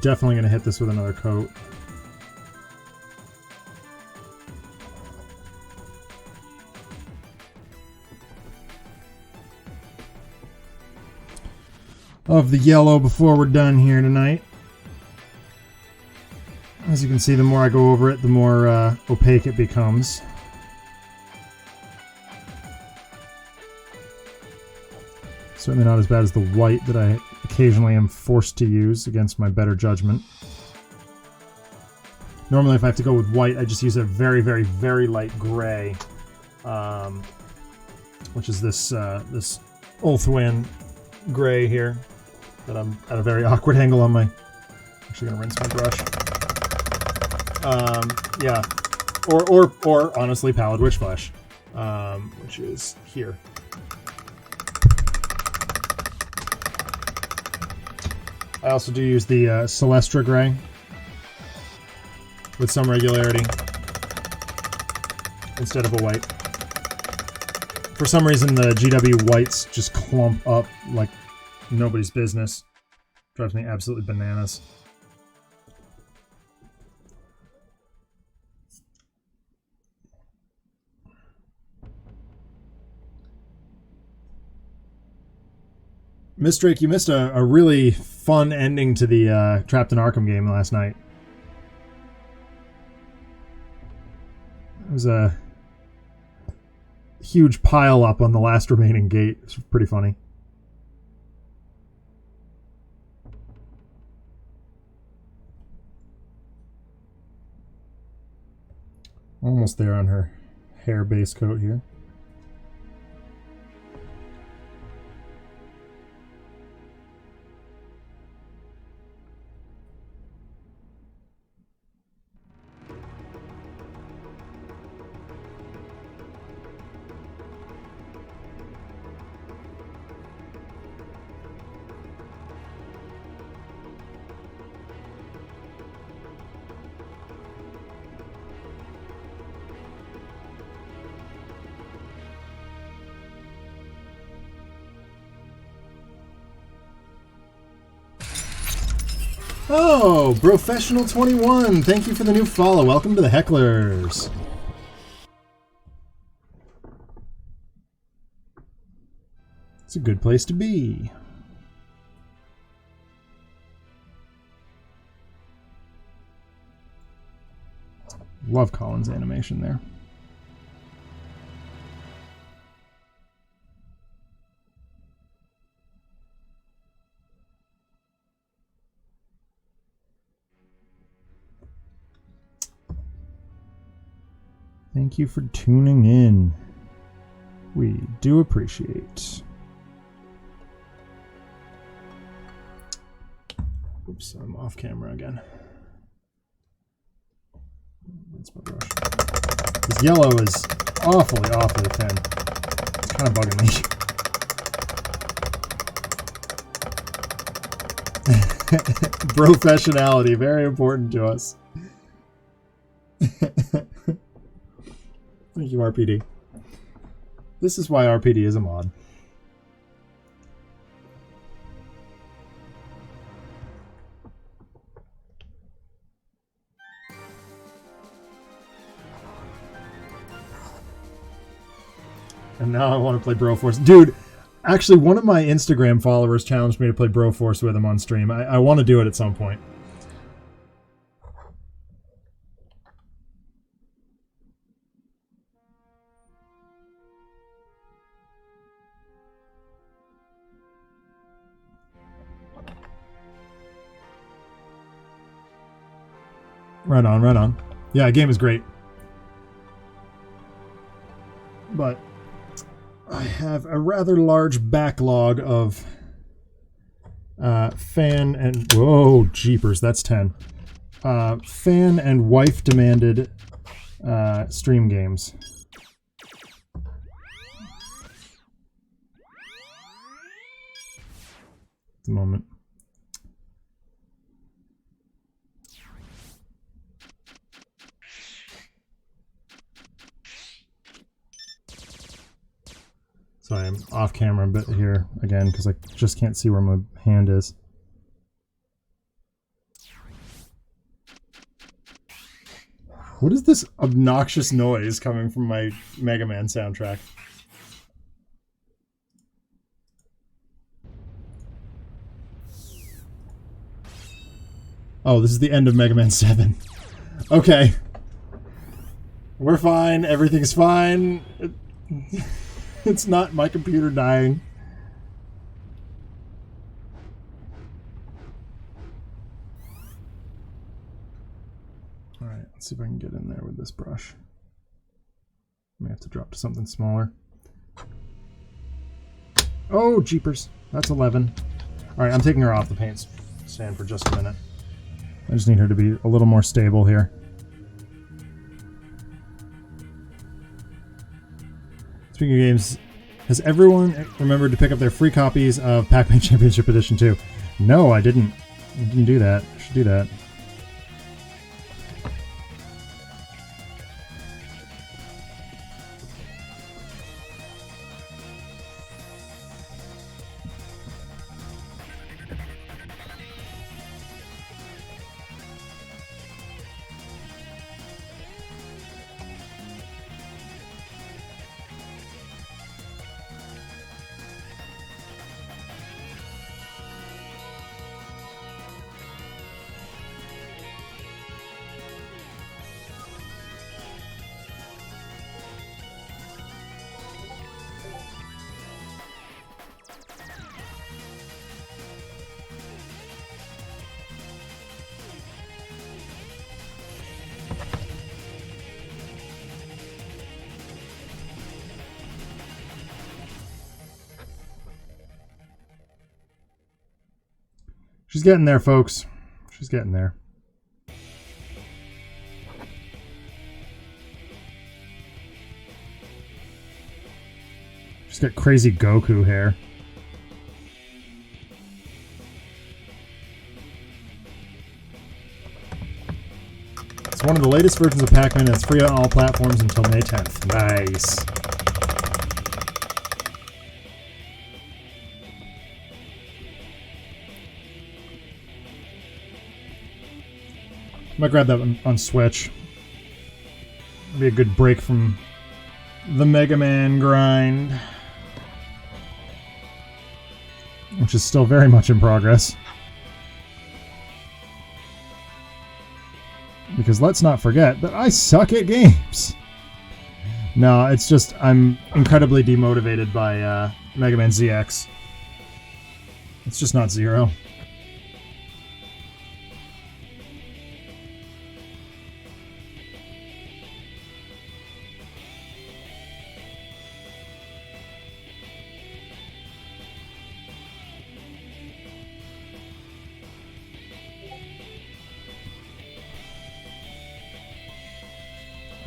Definitely going to hit this with another coat. Of the yellow before we're done here tonight. As you can see, the more I go over it, the more opaque it becomes. Certainly not as bad as the white that I occasionally am forced to use against my better judgment. Normally, if I have to go with white, I just use a very, very, very light gray, which is this Ulthwin gray here. That I'm at a very awkward angle on my... Actually gonna rinse my brush. Yeah. Or honestly, pallid witch flesh. Which is here. I also do use the Celestra gray. With some regularity. Instead of a white. For some reason, the GW whites just clump up like nobody's business. Drives me absolutely bananas. Miss Drake, you missed a really fun ending to the Trapped in Arkham game last night. It was a huge pile up on the last remaining gate. It's pretty funny. Almost there on her hair base coat here. Oh, Professional21, thank you for the new follow. Welcome to the Hecklers. It's a good place to be. Love Colin's animation there. Thank you for tuning in. We do appreciate. Oops, I'm off camera again. That's my brush. This yellow is awfully thin. It's kind of bugging me. Professionality, very important to us. Thank you, RPD. This is why RPD is a mod. And now I want to play Broforce. Dude, actually, one of my Instagram followers challenged me to play Broforce with him on stream. I want to do it at some point. Right on, right on. Yeah, game is great. But I have a rather large backlog of fan and... Whoa, jeepers, that's 10. Fan and wife-demanded stream games. At the moment. Sorry, I'm off camera a bit here again because I just can't see where my hand is. What is this obnoxious noise coming from my Megaman soundtrack? Oh, this is the end of Megaman 7. Okay. We're fine. Everything's fine. It's not my computer dying. Alright, let's see if I can get in there with this brush. I may have to drop to something smaller. Oh, jeepers. That's 11. Alright, I'm taking her off the paint stand for just a minute. I just need her to be a little more stable here. Speaking of games, has everyone remembered to pick up their free copies of Pac-Man Championship Edition 2? No, I didn't. I didn't do that. I should do that. She's getting there, folks. She's getting there. She's got crazy Goku hair. It's one of the latest versions of Pac-Man and it's free on all platforms until May 10th. Nice. Might grab that one on Switch. Be a good break from the Mega Man grind, which is still very much in progress. Because let's not forget that I suck at games. No, it's just I'm incredibly demotivated by Mega Man ZX. It's just not Zero.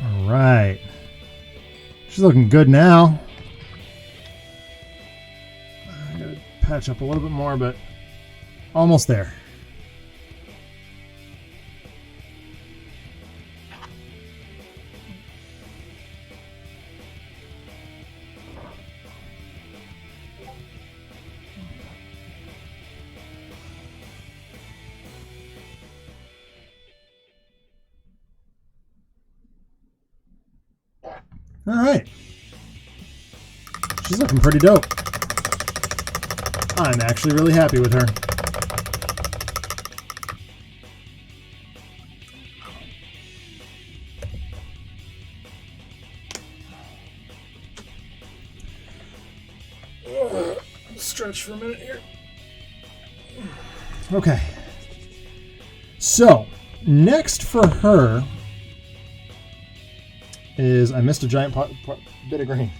All right. She's looking good now. I gotta patch up a little bit more, but almost there. All right. She's looking pretty dope. I'm actually really happy with her. Stretch for a minute here. Okay. So, next for her is I missed a giant bit of green.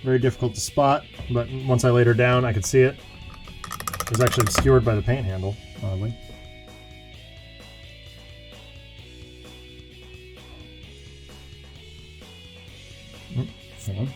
Very difficult to spot, but once I laid her down, I could see it. It was actually obscured by the paint handle, oddly. Hang on.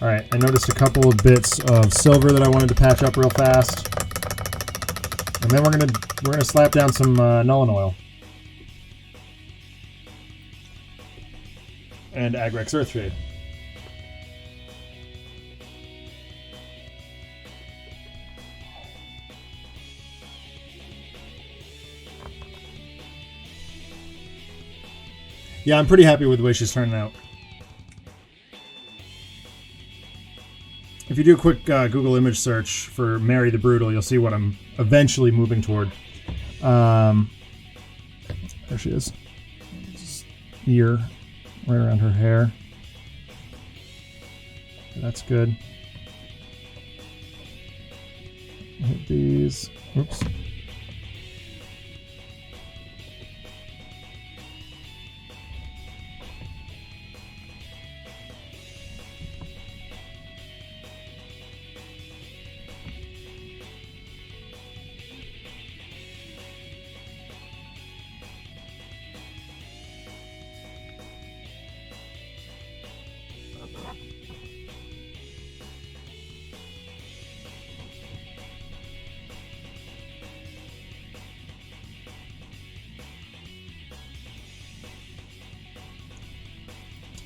All right, I noticed a couple of bits of silver that I wanted to patch up real fast, and then we're gonna slap down some Nuln Oil and Agrex Earthshade. Yeah, I'm pretty happy with the way she's turning out. If you do a quick Google image search for Mary the Brutal, you'll see what I'm eventually moving toward. There she is. Ear, right around her hair. That's good. Hit these. Oops.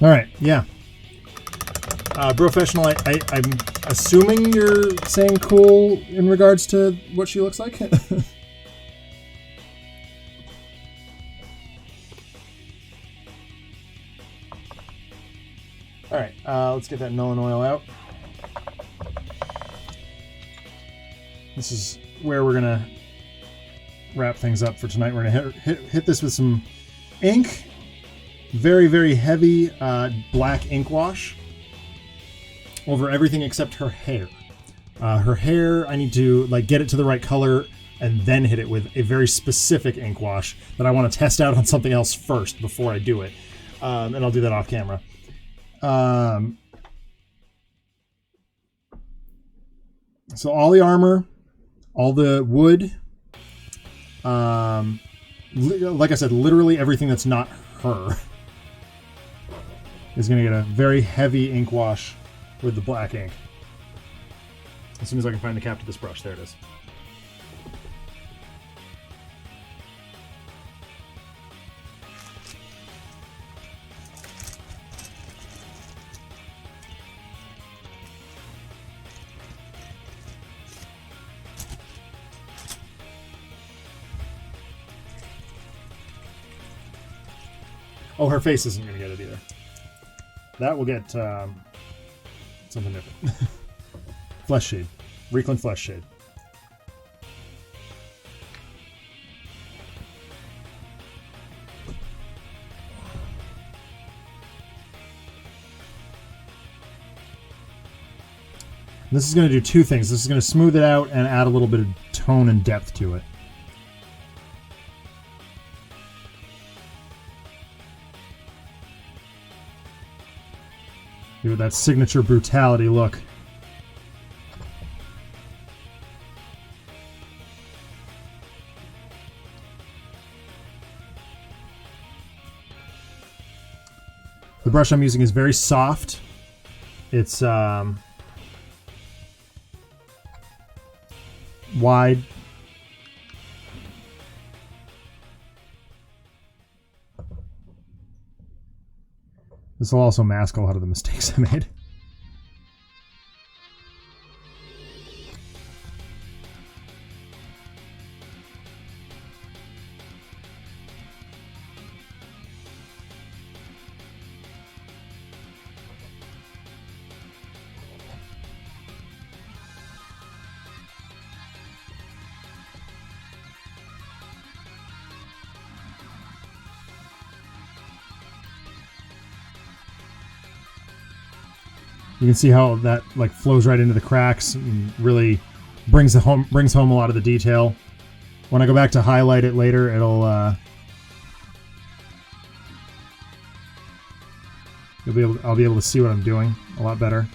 All right, yeah. Professional, I'm assuming you're saying cool in regards to what she looks like? All right, let's get that Nuln Oil out. This is where we're gonna wrap things up for tonight. We're gonna hit this with some ink. Very, very heavy black ink wash over everything except her hair. Her hair, I need to get it to the right color and then hit it with a very specific ink wash that I want to test out on something else first before I do it. And I'll do that off camera. So all the armor, all the wood, like I said, literally everything that's not her is going to get a very heavy ink wash with the black ink. As soon as I can find the cap to this brush. There it is. Oh, her face isn't going to get it either. That will get something different. Flesh shade. Reclin flesh shade. And this is going to do two things. This is going to smooth it out and add a little bit of tone and depth to it. Give it that signature brutality look. The brush I'm using is very soft. It's wide. This will also mask a lot of the mistakes I made. You can see how that like flows right into the cracks and really brings home a lot of the detail. When I go back to highlight it later, it'll I'll be able to see what I'm doing a lot better.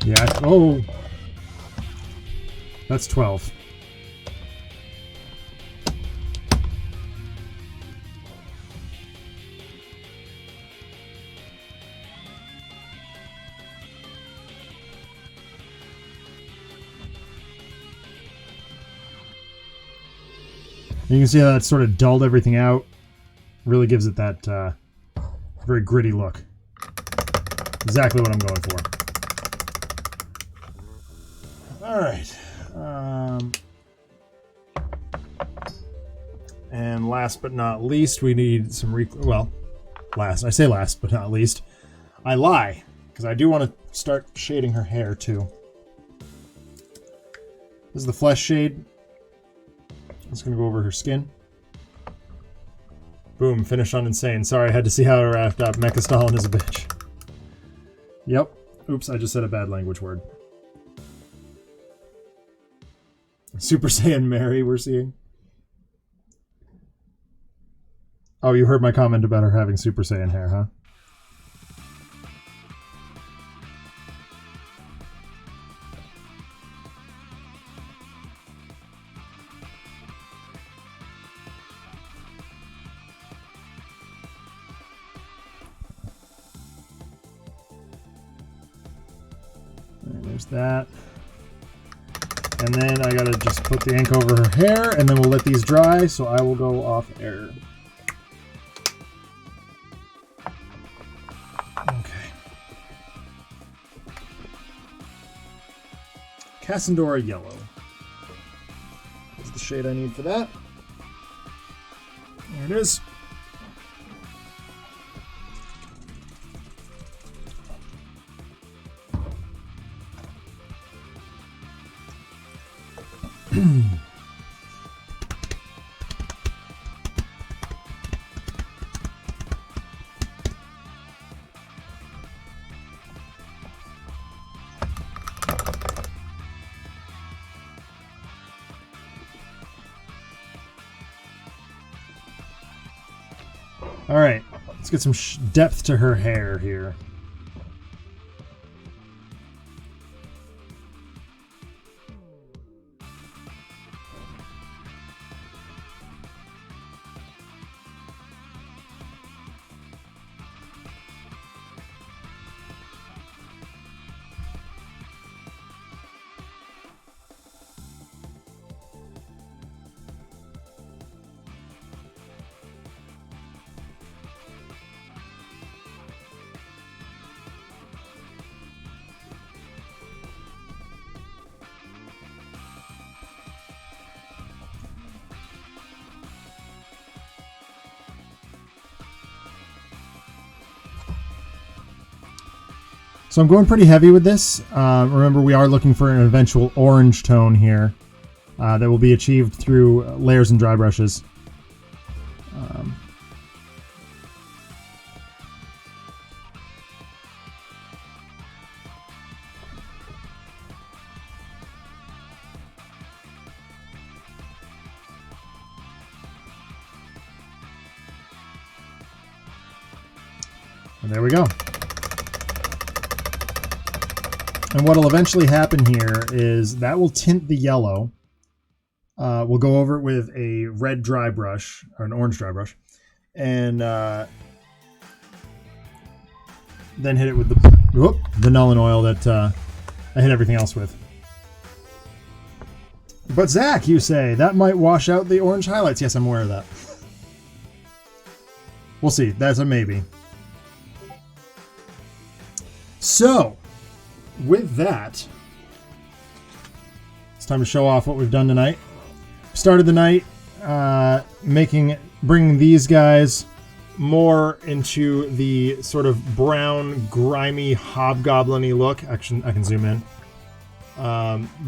Yeah, oh! That's 12. You can see how that sort of dulled everything out. Really gives it that very gritty look. Exactly what I'm going for. All right. And last but not least, we need some I say last but not least. I lie, because I do want to start shading her hair too. This is the flesh shade. It's going to go over her skin. Boom, finish on Insane. Sorry, I had to see how it wrapped up. Mecha Stalin is a bitch. Yep. Oops, I just said a bad language word. Super Saiyan Mary, we're seeing. Oh, you heard my comment about her having Super Saiyan hair, huh? There's that. And then I gotta just put the ink over her hair, and then we'll let these dry, so I will go off air. Okay. Cassandora Yellow. That's the shade I need for that. There it is. All right, let's get some depth to her hair here. So I'm going pretty heavy with this. Remember, we are looking for an eventual orange tone here that will be achieved through layers and dry brushes. And there we go. And what will eventually happen here is that will tint the yellow. We'll go over it with a red dry brush, or an orange dry brush, and then hit it with the Nuln Oil that I hit everything else with. But Zach, you say, that might wash out the orange highlights. Yes, I'm aware of that. We'll see. That's a maybe. So, with that, it's time to show off what we've done tonight. Started the night bringing these guys more into the sort of brown, grimy, hobgoblin-y look. Actually, I can zoom in.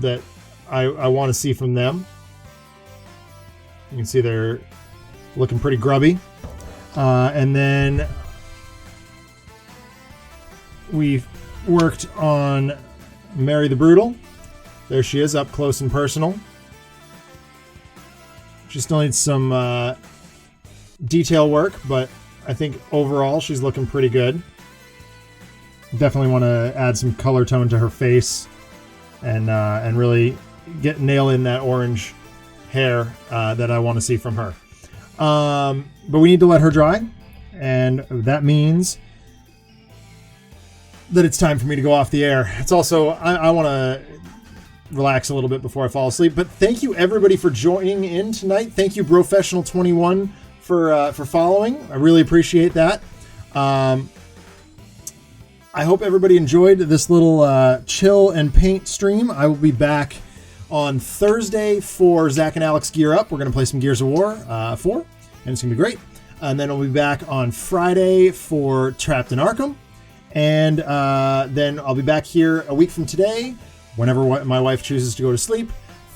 That I want to see from them. You can see they're looking pretty grubby. And then we've worked on Mary the Brutal. There she is, up close and personal. She still needs some detail work, but I think overall she's looking pretty good. Definitely want to add some color tone to her face and really nail in that orange hair that I want to see from her. But we need to let her dry, and that means that it's time for me to go off the air. It's also, I want to relax a little bit before I fall asleep. But thank you everybody for joining in tonight. Thank you Brofessional21 for following. I really appreciate that. I hope everybody enjoyed this little chill and paint stream. I will be back on Thursday for Zach and Alex Gear Up. We're going to play some Gears of War 4, and it's going to be great. And then I'll be back on Friday for Trapped in Arkham. And then I'll be back here a week from today, whenever my wife chooses to go to sleep,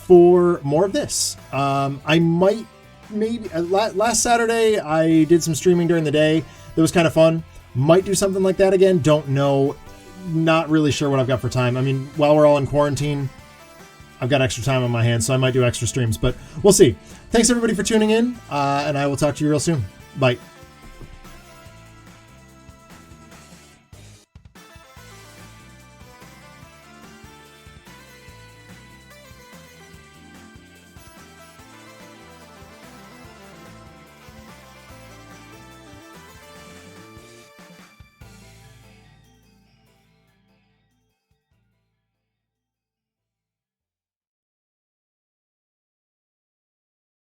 for more of this. I might maybe last Saturday I did some streaming during the day. That was kind of fun. Might do something like that again. Don't know. Not really sure what I've got for time. I mean, while we're all in quarantine, I've got extra time on my hands, so I might do extra streams, but we'll see. Thanks everybody for tuning in, and I will talk to you real soon. Bye.